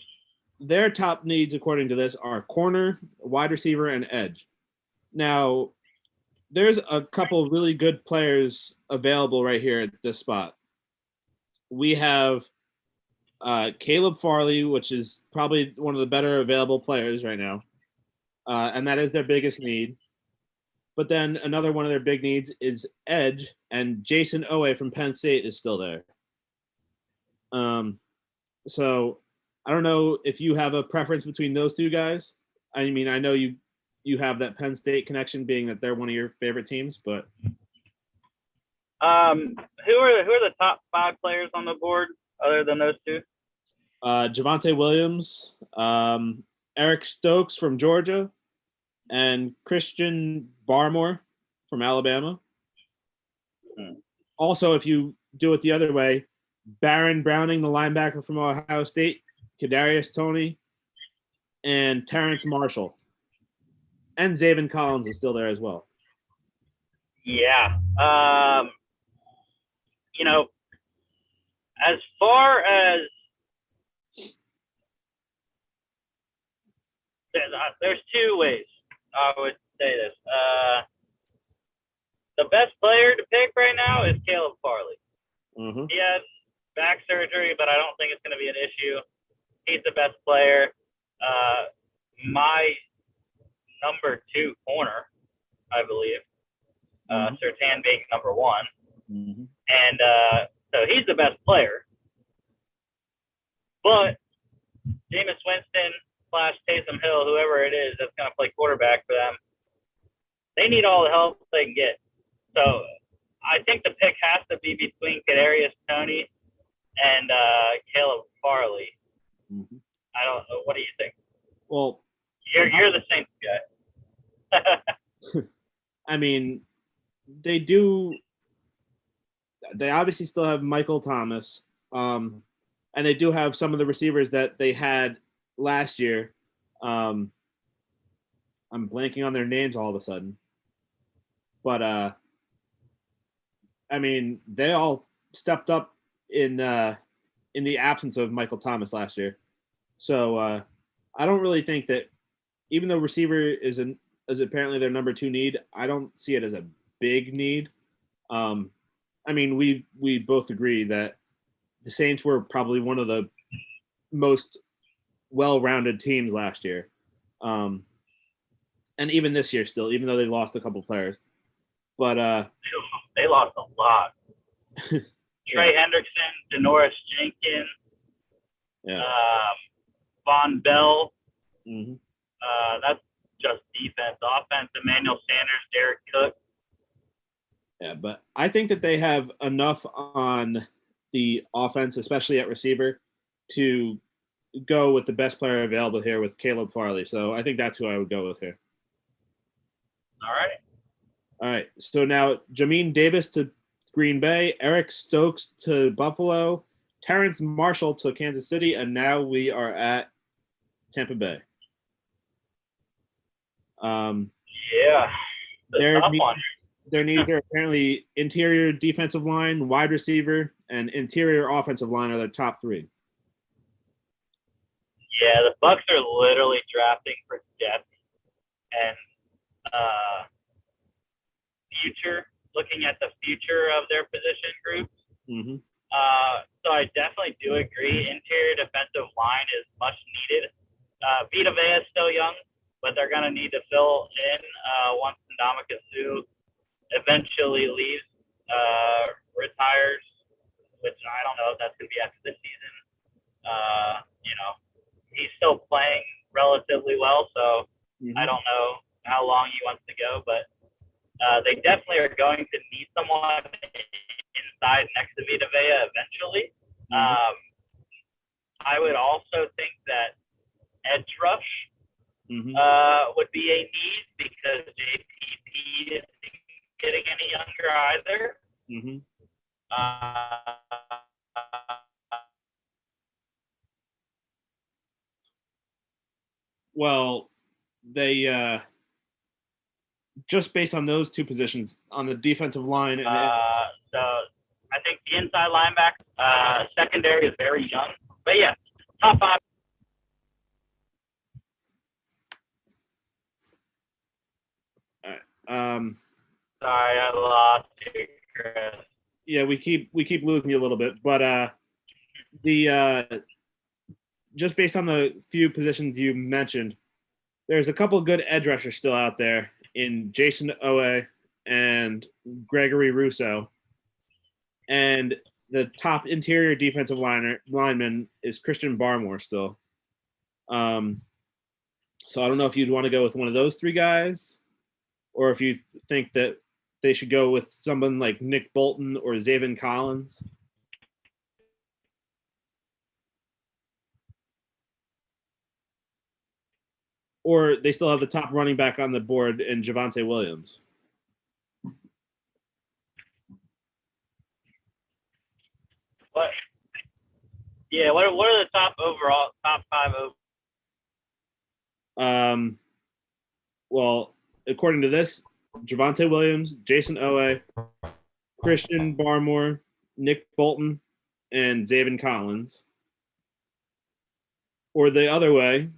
their top needs, according to this, are corner, wide receiver, and edge. Now, there's a couple of really good players available right here at this spot. We have Caleb Farley, which is probably one of the better available players right now. And that is their biggest need. But then another one of their big needs is edge, and Jason Owe from Penn State is still there. So I don't know if you have a preference between those two guys. I mean, I know you have that Penn State connection, being that they're one of your favorite teams, but who are the top 5 players on the board other than those two? Javonte Williams, Eric Stokes from Georgia, and Christian Barmore from Alabama. Also, if you do it the other way, Baron Browning, the linebacker from Ohio State, Kadarius Toney, and Terrence Marshall. And Zaven Collins is still there as well. Yeah. as far as there's two ways I would say this. The best player to pick right now is Caleb Farley. Mm-hmm. He had back surgery, but I don't think it's going to be an issue. He's the best player. My number 2 corner, I believe, Surtain being number 1. Mm-hmm. And so he's the best player. But Jameis Winston / Taysom Hill, whoever it is that's going to play quarterback for them, they need all the help they can get. So I think the pick has to be between Kadarius Toney and Caleb Farley. Mm-hmm. I don't know. What do you think? Well, you're the Saints guy. I mean, they obviously still have Michael Thomas, and they do have some of the receivers that they had last year. I'm blanking on their names all of a sudden, but I mean, they all stepped up in the absence of Michael Thomas last year. So I don't really think that, even though receiver is apparently their number 2 need, I don't see it as a big need. I mean, we both agree that the Saints were probably one of the most well-rounded teams last year. And even this year still, even though they lost a couple players. But they lost a lot. Trey Hendrickson, Denoris Jenkins, Von Bell. Mm-hmm. That's just defense. Offense, Emmanuel Sanders, Derek Cook. Yeah, but I think that they have enough on the offense, especially at receiver, to go with the best player available here with Caleb Farley. So I think that's who I would go with here. All right. So now Jamin Davis to Green Bay, Eric Stokes to Buffalo, Terrence Marshall to Kansas City, and now we are at Tampa Bay. Their needs are apparently interior defensive line, wide receiver, and interior offensive line are their top 3. Yeah, the Bucs are literally drafting for depth and future, looking at the future of their position groups. Mm-hmm. So I definitely do agree. Interior defensive line is much needed. Vita Vea is still young, but they're going to need to fill in once Ndamukong Suh eventually leaves, retires, which I don't know if that's going to be after this season. He's still playing relatively well, so I don't know how long he wants to go, but they definitely are going to need someone inside next to Vita Vea eventually. I would also think that edge rush would be a need because JPP isn't getting any younger either. Mm-hmm. Well, they just based on those 2 positions on the defensive line. So I think the inside linebacker, secondary is very young. But yeah, top 5. All right. Sorry, I lost you, Chris. Yeah, we keep losing you a little bit, but the just based on the few positions you mentioned, there's a couple of good edge rushers still out there in Jason Owe and Gregory Rousseau, and the top interior defensive lineman is Christian Barmore still. So I don't know if you'd want to go with one of those 3 guys, or if you think that they should go with someone like Nick Bolton or Zaven Collins. Or they still have the top running back on the board in Javonte Williams. What? Yeah, what are the top 5 overall? Well, according to this, Javonte Williams, Jason Owe, Christian Barmore, Nick Bolton and Zaven Collins. Or the other way,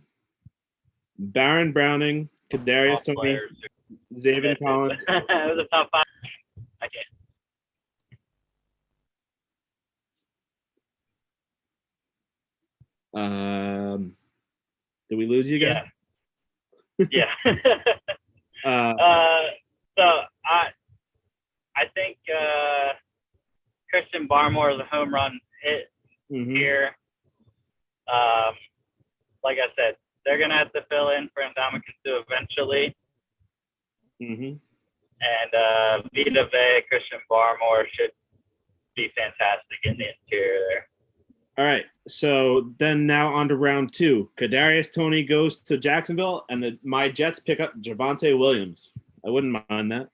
Baron Browning, Kadarius Toney, Players. Zaven Collins. It was a top 5. I can't. Did we lose you again? Yeah. So I think Christian Barmore is a home run hit here. Like I said, they're gonna have to fill in for Ndamukong eventually. And Vita Vea, Christian Barmore should be fantastic in the interior there. All right. So then now on to round 2. Kadarius Toney goes to Jacksonville, and my Jets pick up Javonte Williams. I wouldn't mind that.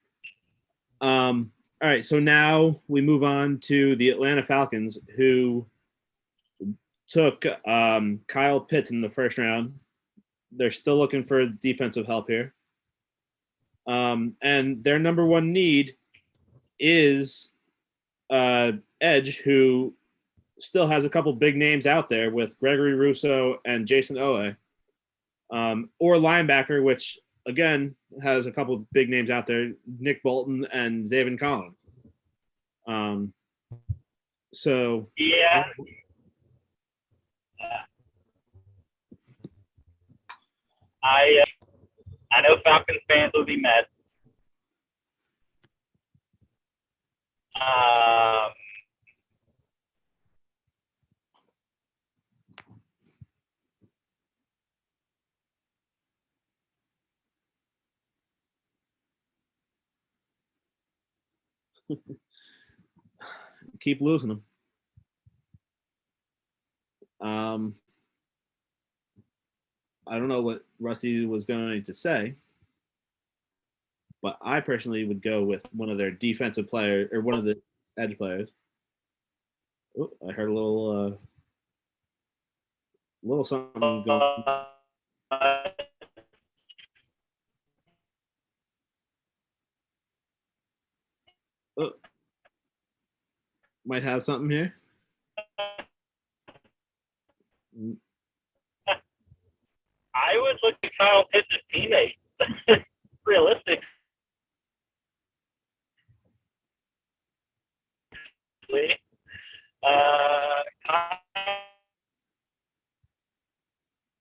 All right. So now we move on to the Atlanta Falcons, who took Kyle Pitts in the first round. They're still looking for defensive help here. And their number one need is edge, who still has a couple big names out there with Gregory Rousseau and Jason Owe, or linebacker, which again has a couple big names out there, Nick Bolton and Zaven Collins. So yeah, I know Falcons fans will be mad. Keep losing them. I don't know what Rusty was going to say, but I personally would go with one of their defensive players or one of the edge players. Oh, I heard a little something going. Oh, might have something here. I would look at Kyle Pitts' teammate. Realistic.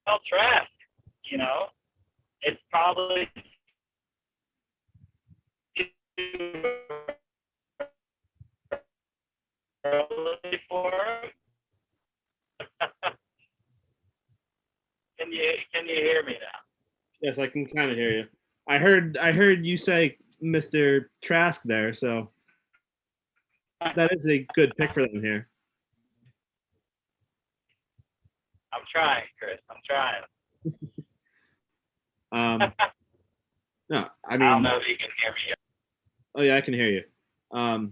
Kyle Trask, it's probably early for him. Can you hear me now? Yes, I can kind of hear you. I heard you say Mr. Trask there, so that is a good pick for them here. I'm trying, Chris. I'm trying. No, I don't know if you can hear me. Oh yeah, I can hear you. I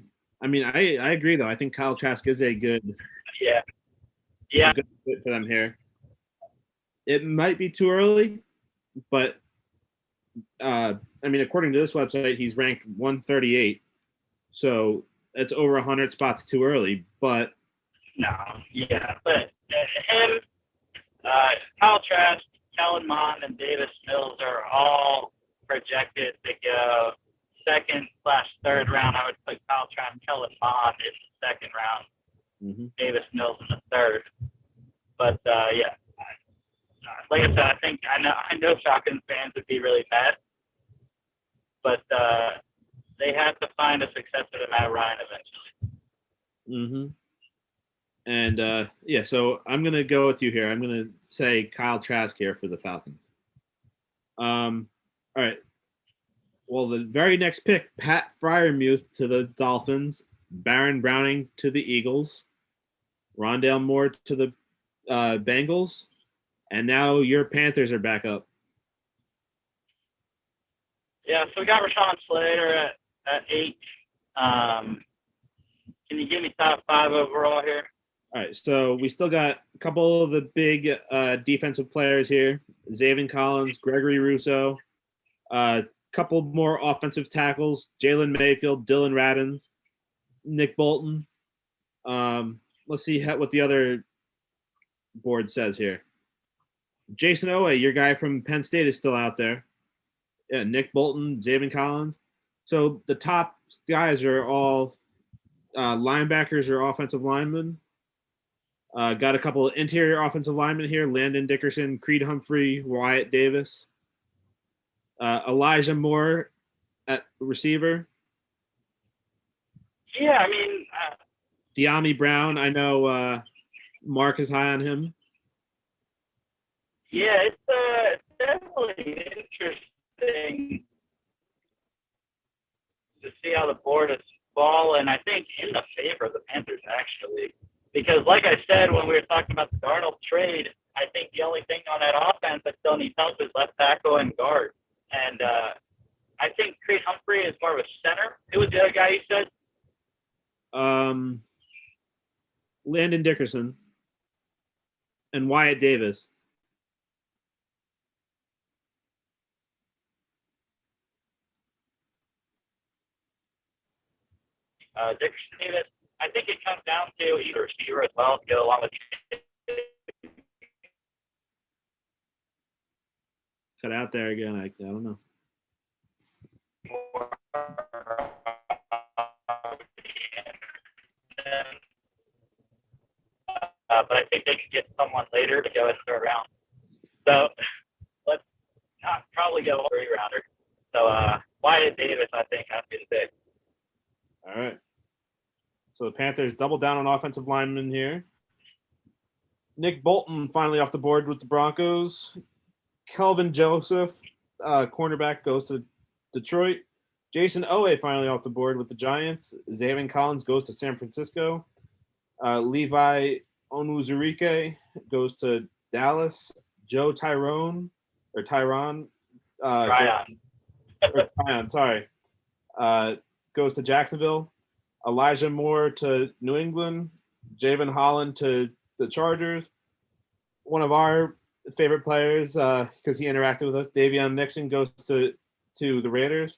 agree though. I think Kyle Trask is a good good fit for them here. It might be too early, but according to this website, he's ranked 138, so it's over 100 spots too early. But but him, Kyle Trask, Kellen Mond, and Davis Mills are all projected to go second/third round. I would put Kyle Trask, Kellen Mond in the second round, Davis Mills in the third. But like I said, I know Falcons fans would be really mad, but they have to find a successor to Matt Ryan eventually. And so I'm gonna go with you here. I'm gonna say Kyle Trask here for the Falcons. All right. Well, the very next pick, Pat Freiermuth to the Dolphins, Baron Browning to the Eagles, Rondale Moore to the Bengals, and now your Panthers are back up. Yeah, so we got Rashawn Slater at 8. Can you give me top 5 overall here? All right, so we still got a couple of the big defensive players here. Zaven Collins, Gregory Rousseau, couple more offensive tackles, Jalen Mayfield, Dylan Radins, Nick Bolton, Let's see what the other board says here. Jason Owe, your guy from Penn State, is still out there. Yeah, Nick Bolton, Zaven Collins. So the top guys are all linebackers or offensive linemen. Got a couple of interior offensive linemen here: Landon Dickerson, Creed Humphrey, Wyatt Davis, Elijah Moore at receiver. Yeah, I mean, De'Ami Brown. I know Mark is high on him. yeah, it's definitely interesting to see how the board has fallen. I think in the favor of the Panthers, actually. Because, like I said, when we were talking about the Darnold trade, I think the only thing on that offense that still needs help is left tackle and guard. And I think Creed Humphrey is more of a center. Who was the other guy you said? Landon Dickerson and Wyatt Davis. Dickerson Davis. I think it comes down to either receiver as well to go along with. Cut out there again. I don't know. But I think they could get someone later to go in the third round. So let's probably go 3-rounder. So Wyatt Davis, I think, has to be the pick. All right. So the Panthers double down on offensive linemen here. Nick Bolton finally off the board with the Broncos. Kelvin Joseph, cornerback, goes to Detroit. Jason Owe finally off the board with the Giants. Zaven Collins goes to San Francisco. Levi Onwuzurike goes to Dallas. Joe Tyron. Goes to Jacksonville. Elijah Moore to New England. Javon Holland to the Chargers. One of our favorite players, because he interacted with us, Davion Nixon, goes to the Raiders.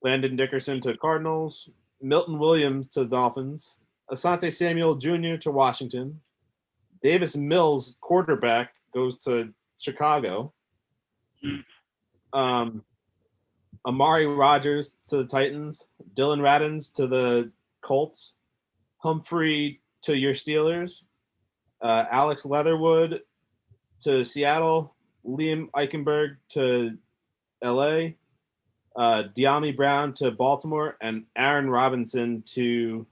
Landon Dickerson to Cardinals. Milton Williams to Dolphins. Asante Samuel Jr. to Washington. Davis Mills, quarterback, goes to Chicago. Amari Rogers to the Titans. Dylan Radins to the Colts. Humphrey to your Steelers. Alex Leatherwood to Seattle. Liam Eichenberg to LA. De'Ami Brown to Baltimore. And Aaron Robinson to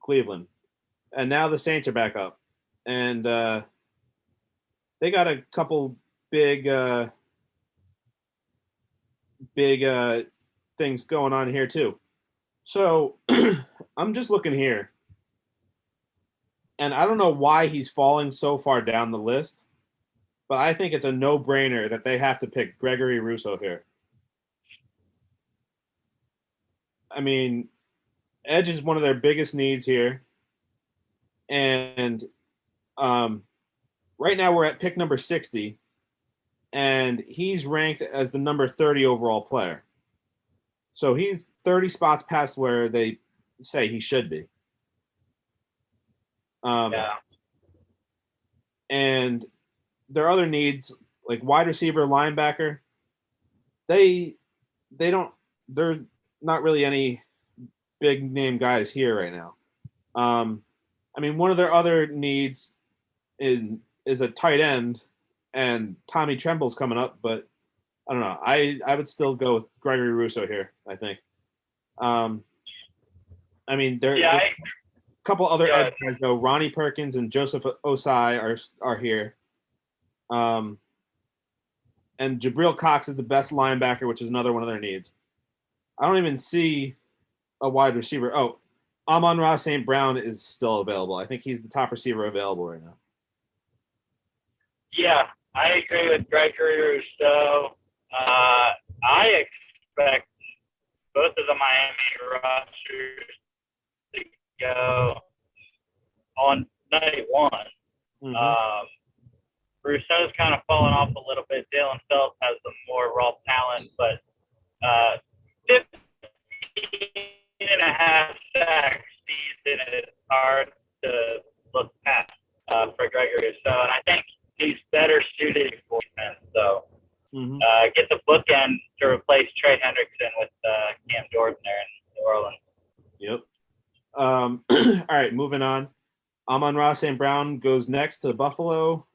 Cleveland. And now the Saints are back up. And they got a couple big things going on here too. So I'm just looking here. And I don't know why he's falling so far down the list, but I think it's a no-brainer that they have to pick Gregory Rousseau here. I mean, edge is one of their biggest needs here. And right now we're at pick number 60, and he's ranked as the number 30 overall player. So he's 30 spots past where they say he should be. And their other needs, like wide receiver, linebacker, they're not really any big name guys here right now. I mean, one of their other needs is a tight end, and Tommy Tremble's coming up, but I don't know. I would still go with Gregory Rousseau here, I think. I mean, there's a couple other edge guys, though. Ronnie Perkins and Joseph Osai are here. And Jabril Cox is the best linebacker, which is another one of their needs. I don't even see a wide receiver. Oh, Amon-Ra St. Brown is still available. I think he's the top receiver available right now. Yeah, I agree with Gregory Rousseau. I expect both of the Miami rosters to go on night one. Mm-hmm. Rousseau's kind of fallen off a little bit. Dylan Phelps has some more raw talent, but 15.5 sacks season, it's hard to look past for Gregory. So, and I think he's better suited for defense. So, get the bookend to replace Trey Hendrickson with Cam Jordan there in New Orleans. Yep. All right, moving on. Amon-Ra St. Brown goes next to Buffalo.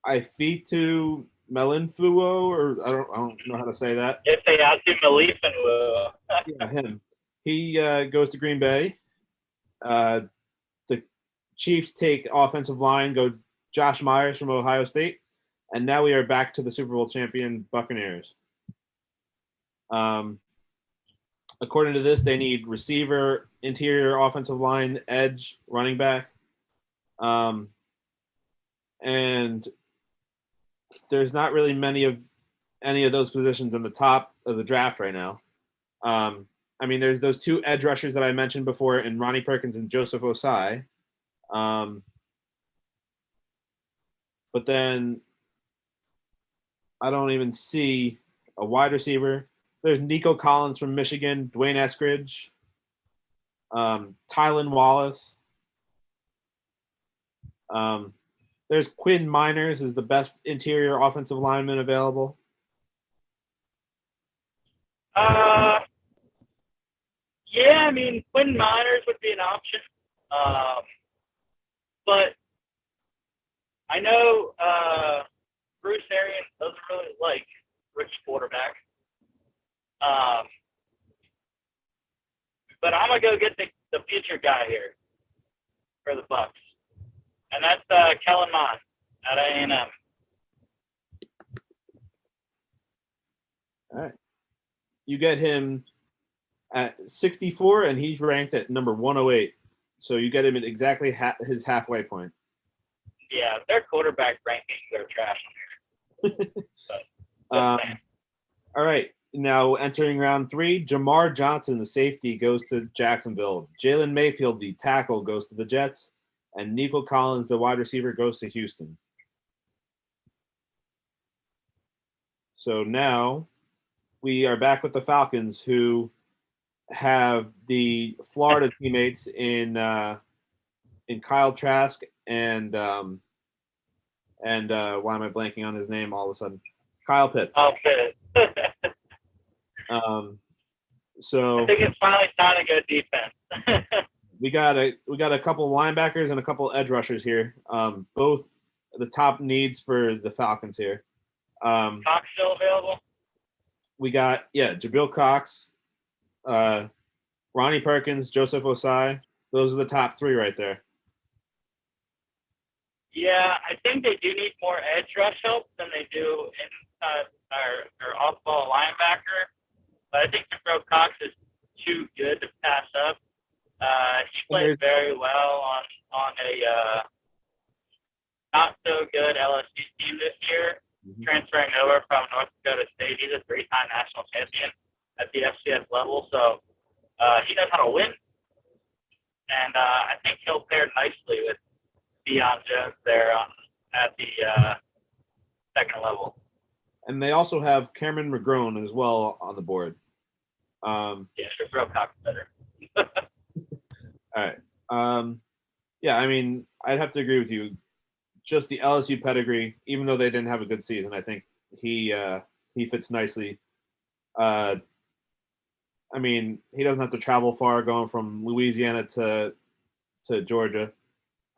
Ifeatu Melinfuo, or I don't know how to say that. Ifeatu Melinfuo. Yeah, him. He goes to Green Bay. The Chiefs take offensive line, go Josh Myers from Ohio State, and now we are back to the Super Bowl champion Buccaneers. According to this, they need receiver, interior offensive line, edge, running back. And there's not really any of those positions in the top of the draft right now. I mean, there's those two edge rushers that I mentioned before in Ronnie Perkins and Joseph Osai. But then I don't even see a wide receiver. There's Nico Collins from Michigan, Dwayne Eskridge, Tylan Wallace. There's Quinn Miners is the best interior offensive lineman available. Yeah, I mean, Quinn Miners would be an option. But I know Bruce Arians doesn't really like rich quarterback. But I'm going to go get the future guy here for the Bucs. And that's Kellen Mond at A&M. All right. You get him at 64, and he's ranked at number 108. So you get him at exactly his halfway point. Yeah, their quarterback rankings are trash on here. All right. Now entering round 3, Jamar Johnson, the safety, goes to Jacksonville. Jalen Mayfield, the tackle, goes to the Jets. And Nico Collins, the wide receiver, goes to Houston. So now we are back with the Falcons, who have the Florida teammates in Kyle Trask and why am I blanking on his name all of a sudden? Kyle Pitts. Oh, Pitts. So I think it's finally time to go defense. we got a couple of linebackers and a couple of edge rushers here. Both the top needs for the Falcons here. Cox still available? We got Jabril Cox, Ronnie Perkins, Joseph Osai. Those are the top 3 right there. Yeah, I think they do need more edge rush help than they do inside or off-ball linebacker. But I think Jabril Cox is too good to pass up. He played very well on a not so good LSU team this year, transferring over from North Dakota State. He's a 3-time national champion at the FCS level, so he knows how to win. And I think he'll pair nicely with Deion Jones there at the second level. And they also have Cameron McGrone as well on the board. Jabril Cox better. All right. I mean, I'd have to agree with you. Just the LSU pedigree, even though they didn't have a good season, I think he fits nicely. I mean, he doesn't have to travel far going from Louisiana to Georgia,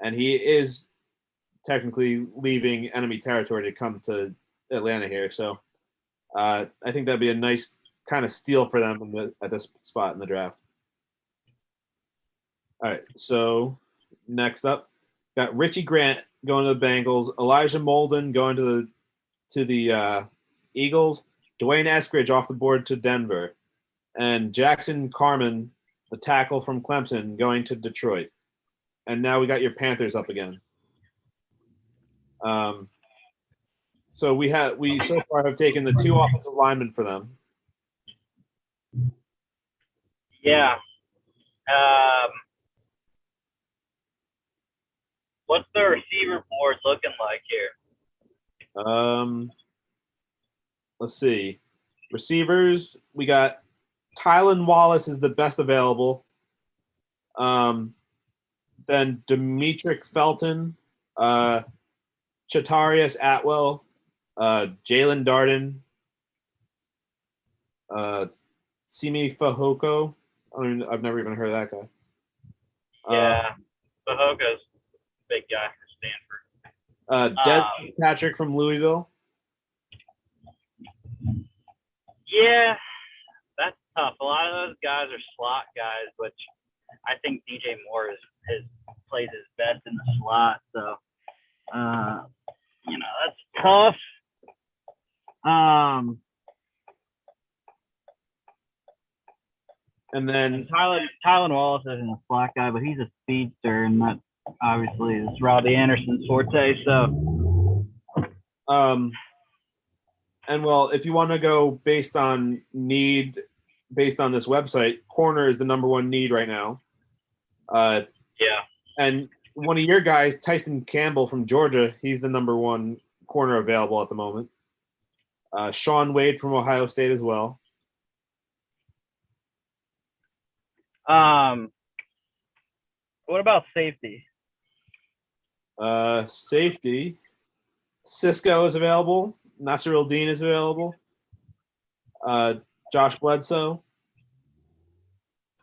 and he is technically leaving enemy territory to come to Atlanta here. So I think that'd be a nice kind of steal for them at this spot in the draft. All right, so next up, got Richie Grant going to the Bengals, Elijah Molden going to the Eagles, Dwayne Eskridge off the board to Denver, and Jackson Carman, the tackle from Clemson, going to Detroit. And now we got your Panthers up again. So we so far have taken the 2 offensive linemen for them. Yeah. What's the receiver board looking like here? Let's see. Receivers, we got Tylan Wallace is the best available. Then Demetric Felton, Chatarius Atwell, Jalen Darden, Simi Fahoko. I've never even heard of that guy. Yeah, Bahoka's a big guy for Stanford. Des Patrick from Louisville. Yeah, that's tough. A lot of those guys are slot guys, which I think DJ Moore plays his best in the slot. So, that's tough. And then Tylen Wallace isn't a slot guy, but he's a speedster, and that obviously is Robbie Anderson's forte. So, and well, if you want to go based on need, based on this website, corner is the number one need right now. Yeah. And one of your guys, Tyson Campbell from Georgia, he's the number one corner available at the moment. Sean Wade from Ohio State as well. What about safety? Safety. Cisco is available. Nasir Dean is available. Josh Bledsoe.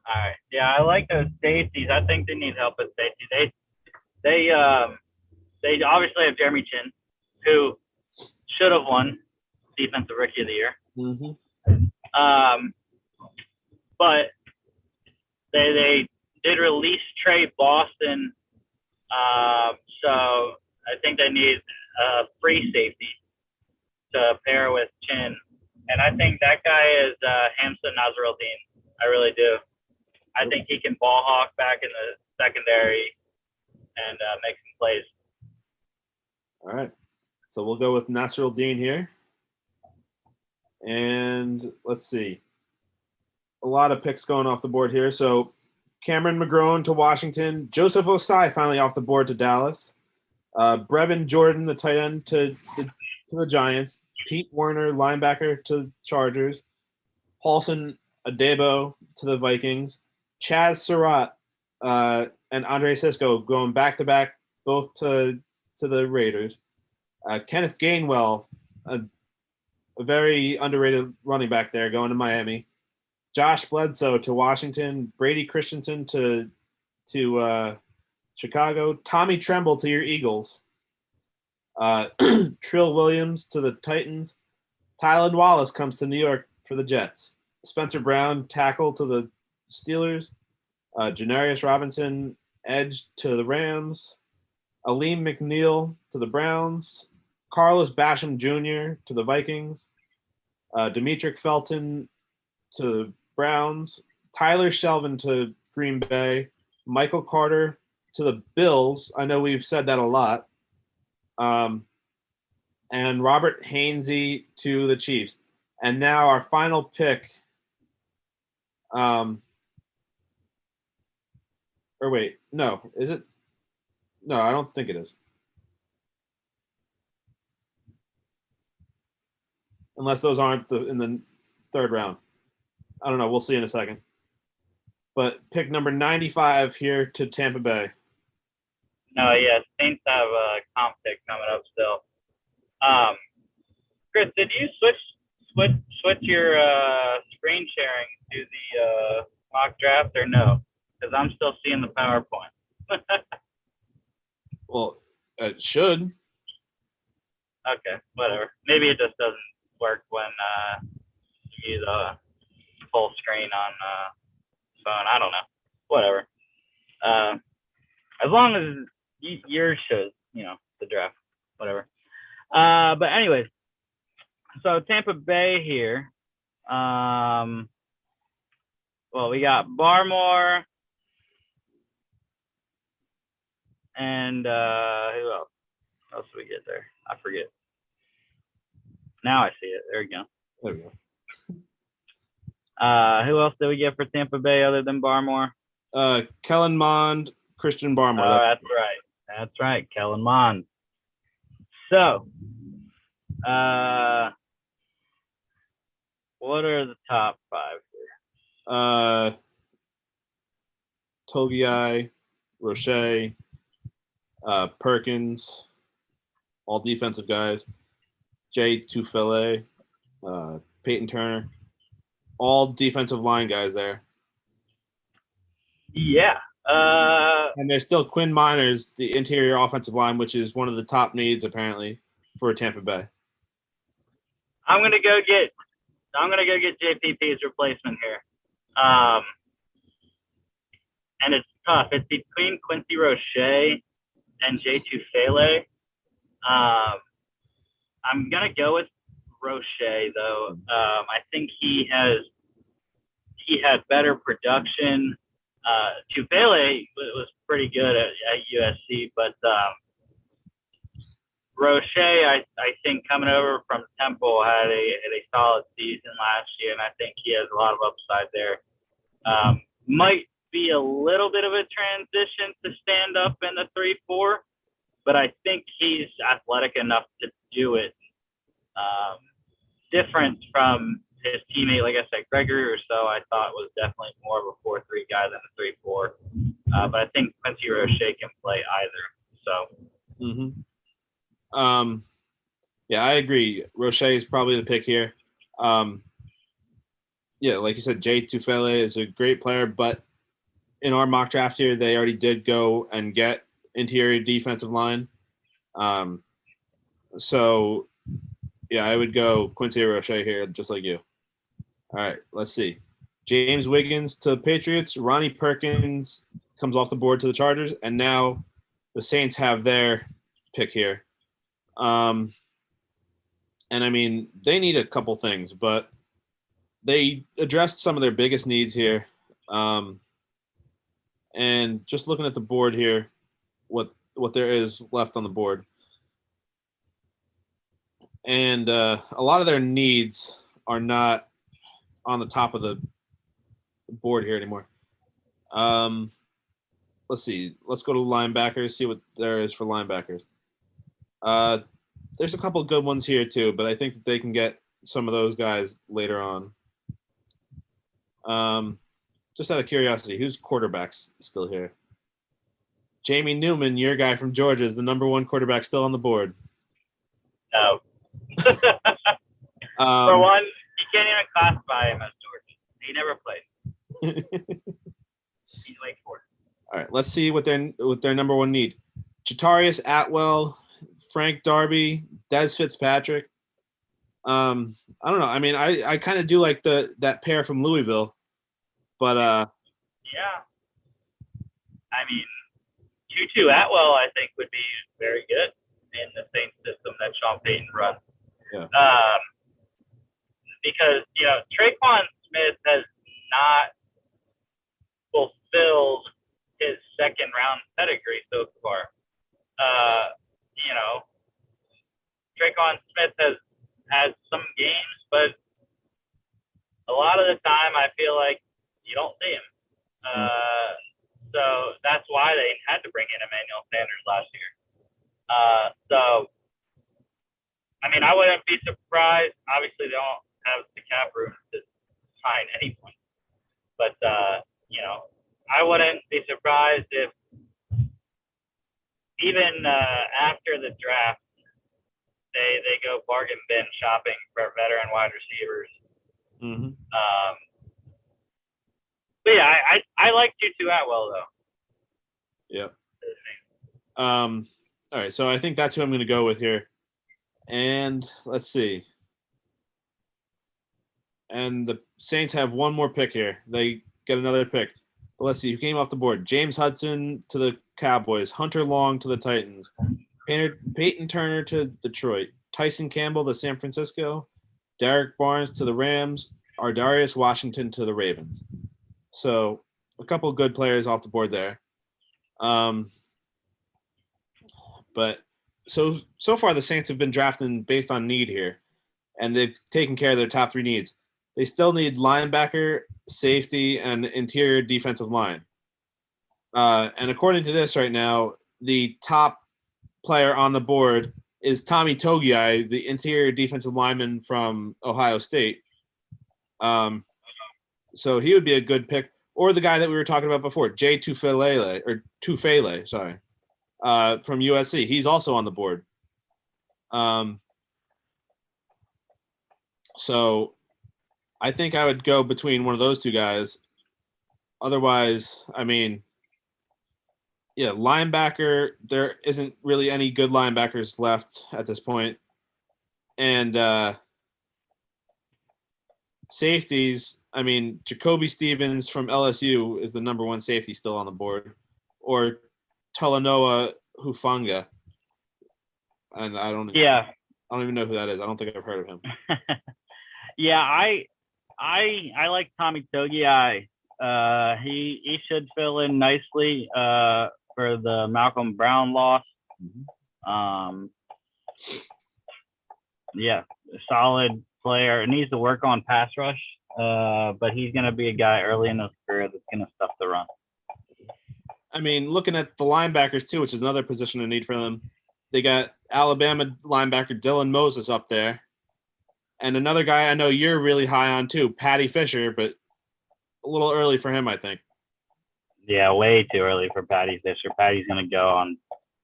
All right. Yeah, I like those safeties. I think they need help with safety. They obviously have Jeremy Chin, who should have won Defensive Rookie of the Year. Mm-hmm. But they did release Trey Boston, so I think they need a free safety to pair with Chin, and I think that guy is Hamza Nasruddin. I really do. I think he can ball hawk back in the secondary and make some plays. All right, so we'll go with Nasruddin here, and let's see. A lot of picks going off the board here. So Cameron McGrone to Washington. Joseph Osai finally off the board to Dallas. Brevin Jordan, the tight end, to the Giants. Pete Werner, linebacker, to Chargers. Paulson Adebo to the Vikings. Chaz Surratt and Andre Cisco going back-to-back, both to the Raiders. Kenneth Gainwell, a very underrated running back there, going to Miami. Josh Bledsoe to Washington, Brady Christensen to Chicago, Tommy Tremble to your Eagles, Trill Williams to the Titans, Tylan Wallace comes to New York for the Jets, Spencer Brown, tackle to the Steelers, Janarius Robinson, edge to the Rams, Aleem McNeil to the Browns, Carlos Basham Jr. to the Vikings, Demetric Felton to the Browns, Tyler Shelvin to Green Bay, Michael Carter to the Bills. I know we've said that a lot. And Robert Hainsey to the Chiefs. And now our final pick. Or wait, no, is it? No, I don't think it is. Unless those aren't in the third round. I don't know. We'll see in a second. But pick number 95 here to Tampa Bay. No, yeah, Saints have a comp pick coming up still. Chris, did you switch your screen sharing to the mock draft or no? Because I'm still seeing the PowerPoint. Well, it should. Okay, whatever. Maybe it just doesn't work when you use a full screen on phone. I don't know. Whatever. As long as yours shows, the draft. Whatever. But anyways, so Tampa Bay here. Well, we got Barmore and who else? What else did we get there? I forget. Now I see it. There we go. There we go. Who else did we get for Tampa Bay other than Barmore? Kellen Mond, Christian Barmore. Oh, that's right. That's right, Kellen Mond. So, what are the top five here? Togiai, Roche, Perkins, all defensive guys. Jay Tufele, Peyton Turner, all defensive line guys there. Yeah. And there's still Quinn Miners, the interior offensive line, which is one of the top needs apparently for Tampa Bay. I'm gonna go get JPP's replacement here. And it's tough. It's between Quincy Roche and Jay Tufele. I'm gonna go with Roche though. I think he had better production. Tufele was pretty good at USC, but Roche, I think coming over from Temple had a solid season last year, and I think he has a lot of upside there. Might be a little bit of a transition to stand up in the 3-4, but I think he's athletic enough to do it. Different from his teammate, like I said, Gregory Rousseau, I thought was definitely more of a 4-3 guy than a 3-4. But I think Quincy Roche can play either. So. Yeah, I agree. Roche is probably the pick here. Yeah, like you said, Jay Tufele is a great player, but in our mock draft here, they already did go and get interior defensive line. So, yeah, I would go Quincy Roche here, just like you. All right, let's see. James Wiggins to Patriots. Ronnie Perkins comes off the board to the Chargers, and now the Saints have their pick here. And I mean, they need a couple things, but they addressed some of their biggest needs here. And just looking at the board here, what there is left on the board. And a lot of their needs are not on the top of the board here anymore. Let's see. Let's go to linebackers, see what there is for linebackers. There's a couple of good ones here too, but I think that they can get some of those guys later on. Just out of curiosity, who's quarterbacks still here? Jamie Newman, your guy from Georgia, is the number one quarterback still on the board. No. For one, you can't even classify him as Georgia. He never played. He's Wake Forest. All right, let's see what their number one need. Chatarius Atwell, Frank Darby, Des Fitzpatrick. I don't know. I mean, I kind of do like that pair from Louisville, but yeah. I mean, Tutu Atwell, I think, would be very good in the same system that Sean Payton runs. Yeah. Because Traquan Smith has not fulfilled his second round pedigree so far. Traquan Smith has had some games, but a lot of the time I feel like you don't see him. So that's why they had to bring in Emmanuel Sanders last year. So, I mean, I wouldn't be surprised. Obviously, they don't have the cap room to sign anyone. But, I wouldn't be surprised if even after the draft, they go bargain bin shopping for veteran wide receivers. Mm-hmm. But yeah, I like Tutu Atwell though. Yeah. All right, so I think that's who I'm going to go with here. And let's see. And the Saints have one more pick here. They get another pick. But let's see who came off the board. James Hudson to the Cowboys. Hunter Long to the Titans. Peyton Turner to Detroit. Tyson Campbell to San Francisco. Derek Barnes to the Rams. Ardarius Washington to the Ravens. So a couple of good players off the board there. But so far the Saints have been drafting based on need here, and they've taken care of their top three needs. They still need linebacker, safety, and interior defensive line. And according to this right now, the top player on the board is Tommy Togiai, the interior defensive lineman from Ohio State. So he would be a good pick. or the guy that we were talking about before, Jay Tufele, sorry, from USC. He's also on the board. So I think I would go between one of those two guys. Otherwise, I mean, yeah, linebacker, there isn't really any good linebackers left at this point. And safeties, I mean, Jacoby Stevens from LSU is the number one safety still on the board, or Talanoa Hufanga. And I don't even know who that is. I don't think I've heard of him. Yeah, I like Tommy Togiai. He should fill in nicely for the Malcolm Brown loss. Yeah, solid player. Needs to work on pass rush, but he's going to be a guy early in his career that's going to stuff the run. I mean, looking at the linebackers too, which is another position of need for them, they got Alabama linebacker Dylan Moses up there. And another guy I know you're really high on too, Patty Fisher, but a little early for him, I think. Yeah, way too early for Patty Fisher. Patty's going to go on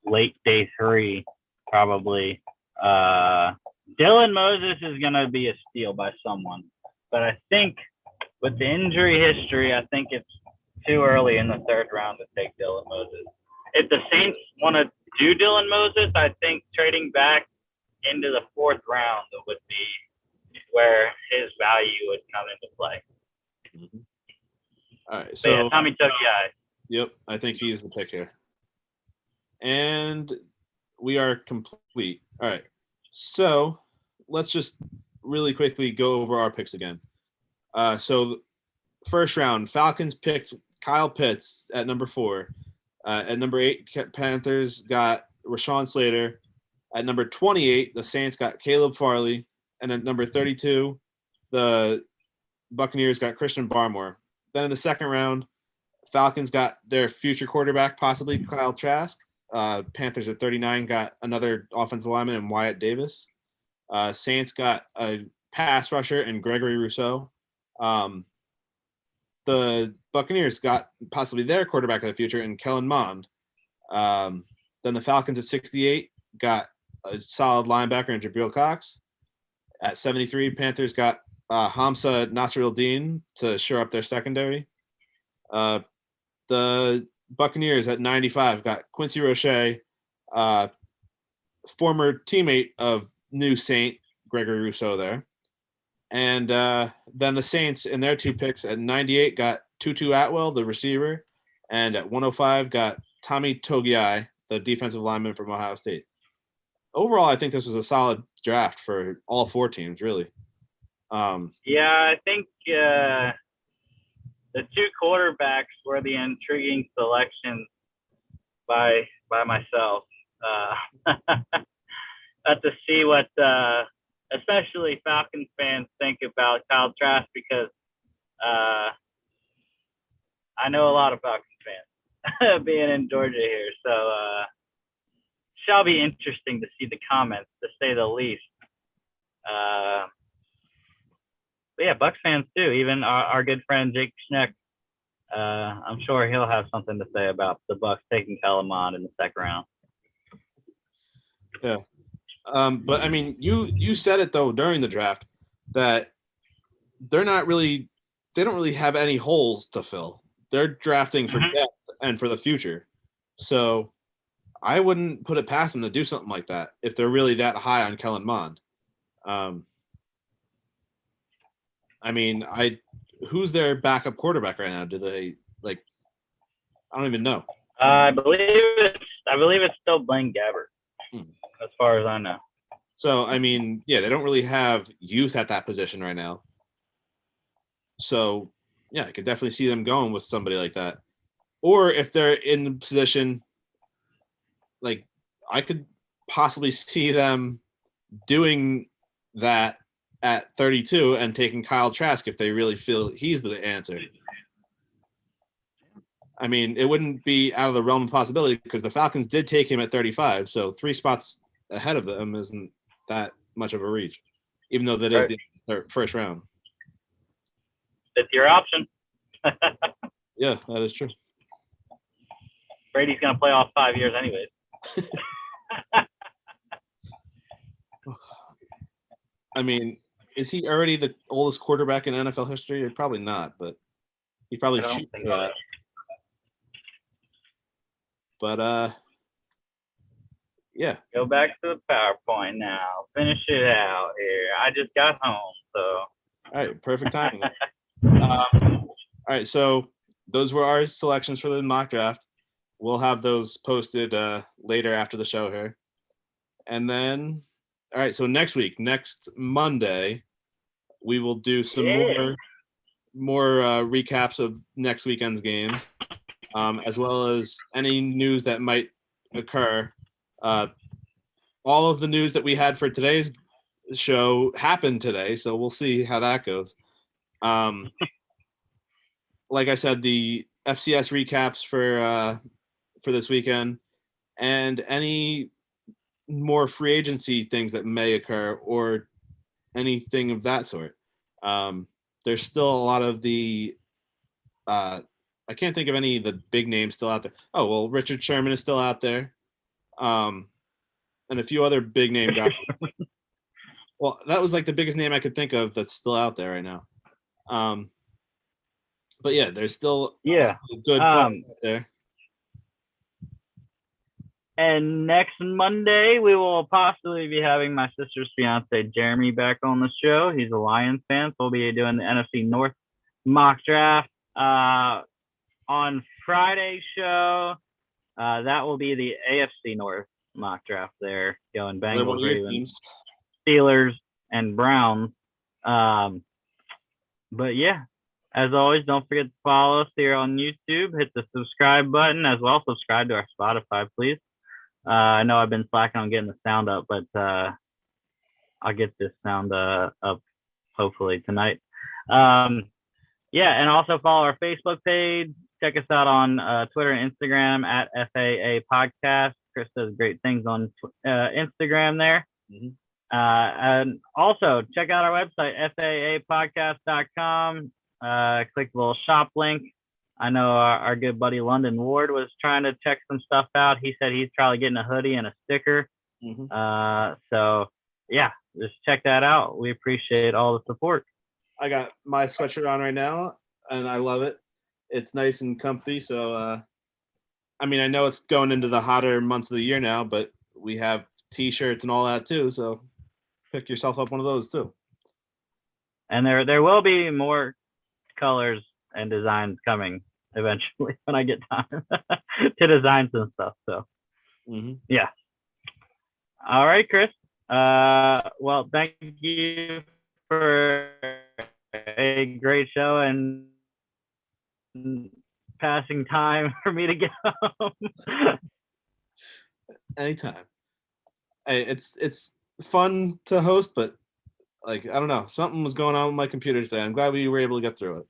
late day 3, probably. Dylan Moses is going to be a steal by someone. But I think with the injury history, I think it's too early in the 3rd round to take Dylan Moses. If the Saints want to do Dylan Moses, I think trading back into the 4th round would be where his value would come into play. All right, so Tommy Togiai. Yep, I think he is the pick here. And we are complete. All right, so let's just really quickly go over our picks again. So first round, Falcons picked Kyle Pitts at number 4. At number 8, Panthers got Rashawn Slater. At number 28, the Saints got Caleb Farley. And at number 32, the Buccaneers got Christian Barmore. Then in the 2nd round, Falcons got their future quarterback, possibly Kyle Trask. Panthers at 39 got another offensive lineman in Wyatt Davis. Saints got a pass rusher in Gregory Rousseau. The Buccaneers got possibly their quarterback of the future in Kellen Mond. Then the Falcons at 68 got a solid linebacker in Jabril Cox. At 73, Panthers got Hamza Nasruddin to shore up their secondary. The Buccaneers at 95 got Quincy Roche, former teammate of new Saint Gregory Rousseau there. And then the Saints in their 2 picks at 98 got Tutu Atwell, the receiver, and at 105 got Tommy Togiai, the defensive lineman from Ohio State. Overall, I think this was a solid draft for all 4 teams, really. Yeah, I think the 2 quarterbacks were the intriguing selections by myself. To see what especially Falcons fans think about Kyle Trask, because I know a lot of Falcons fans being in Georgia here. So shall be interesting to see the comments, to say the least. But yeah, Bucs fans too. Even our good friend Jake Schneck, I'm sure he'll have something to say about the Bucs taking Kellen Mond in the 2nd round. Yeah. But I mean, you said it though during the draft that they don't really have any holes to fill. They're drafting for depth and for the future. So I wouldn't put it past them to do something like that if they're really that high on Kellen Mond. I mean, who's their backup quarterback right now? Do they I don't even know. I believe it's still Blaine Gabbert, as far as I know. So I mean, yeah, they don't really have youth at that position right now. So yeah, I could definitely see them going with somebody like that. Or if they're in the position, I could possibly see them doing that at 32 and taking Kyle Trask if they really feel he's the answer. I mean, it wouldn't be out of the realm of possibility because the Falcons did take him at 35, so 3 spots ahead of them isn't that much of a reach, even though that is the 1st round. It's your option. Yeah, that is true. Brady's gonna play off 5 years anyways. I mean, is he already the oldest quarterback in NFL history? Probably not, but he probably I don't shoot think for that. But yeah. Go back to the PowerPoint now. Finish it out here. I just got home, so. All right, perfect timing. All right, so those were our selections for the mock draft. We'll have those posted later after the show here. And then, all right, so next Monday, we will do some more recaps of next weekend's games, as well as any news that might occur. All of the news that we had for today's show happened today, so we'll see how that goes. Like I said, the FCS recaps for this weekend, and any more free agency things that may occur or anything of that sort. There's still a lot of the I can't think of any of the big names still out there. Oh, well, Richard Sherman is still out there. And a few other big name guys. Well, that was like the biggest name I could think of that's still out there right now. But yeah, there's still a good players out there. And next Monday, we will possibly be having my sister's fiance, Jeremy, back on the show. He's a Lions fan, so we'll be doing the NFC North mock draft. On Friday's show, that will be the AFC North mock draft there, going Bengals, Ravens, Steelers, and Browns. But yeah, as always, don't forget to follow us here on YouTube. Hit the subscribe button as well. Subscribe to our Spotify, please. I know I've been slacking on getting the sound up, but I'll get this sound up hopefully tonight. Yeah, and also follow our Facebook page. Check us out on Twitter and Instagram at FAA Podcast. Chris does great things on Instagram there. Mm-hmm. And also check out our website, faapodcast.com. Click the little shop link. I know our good buddy London Ward was trying to check some stuff out. He said he's probably getting a hoodie and a sticker. Mm-hmm. So yeah, just check that out. We appreciate all the support. I got my sweatshirt on right now, and I love it. It's nice and comfy. So, I mean, I know it's going into the hotter months of the year now, but we have T-shirts and all that too. So, pick yourself up one of those too. And there will be more colors and designs coming eventually when I get time to design some stuff. So, yeah. All right, Chris. Well, thank you for a great show and passing time for me to get home. Anytime. Hey, it's fun to host, but like I don't know, something was going on with my computer today. I'm glad we were able to get through it.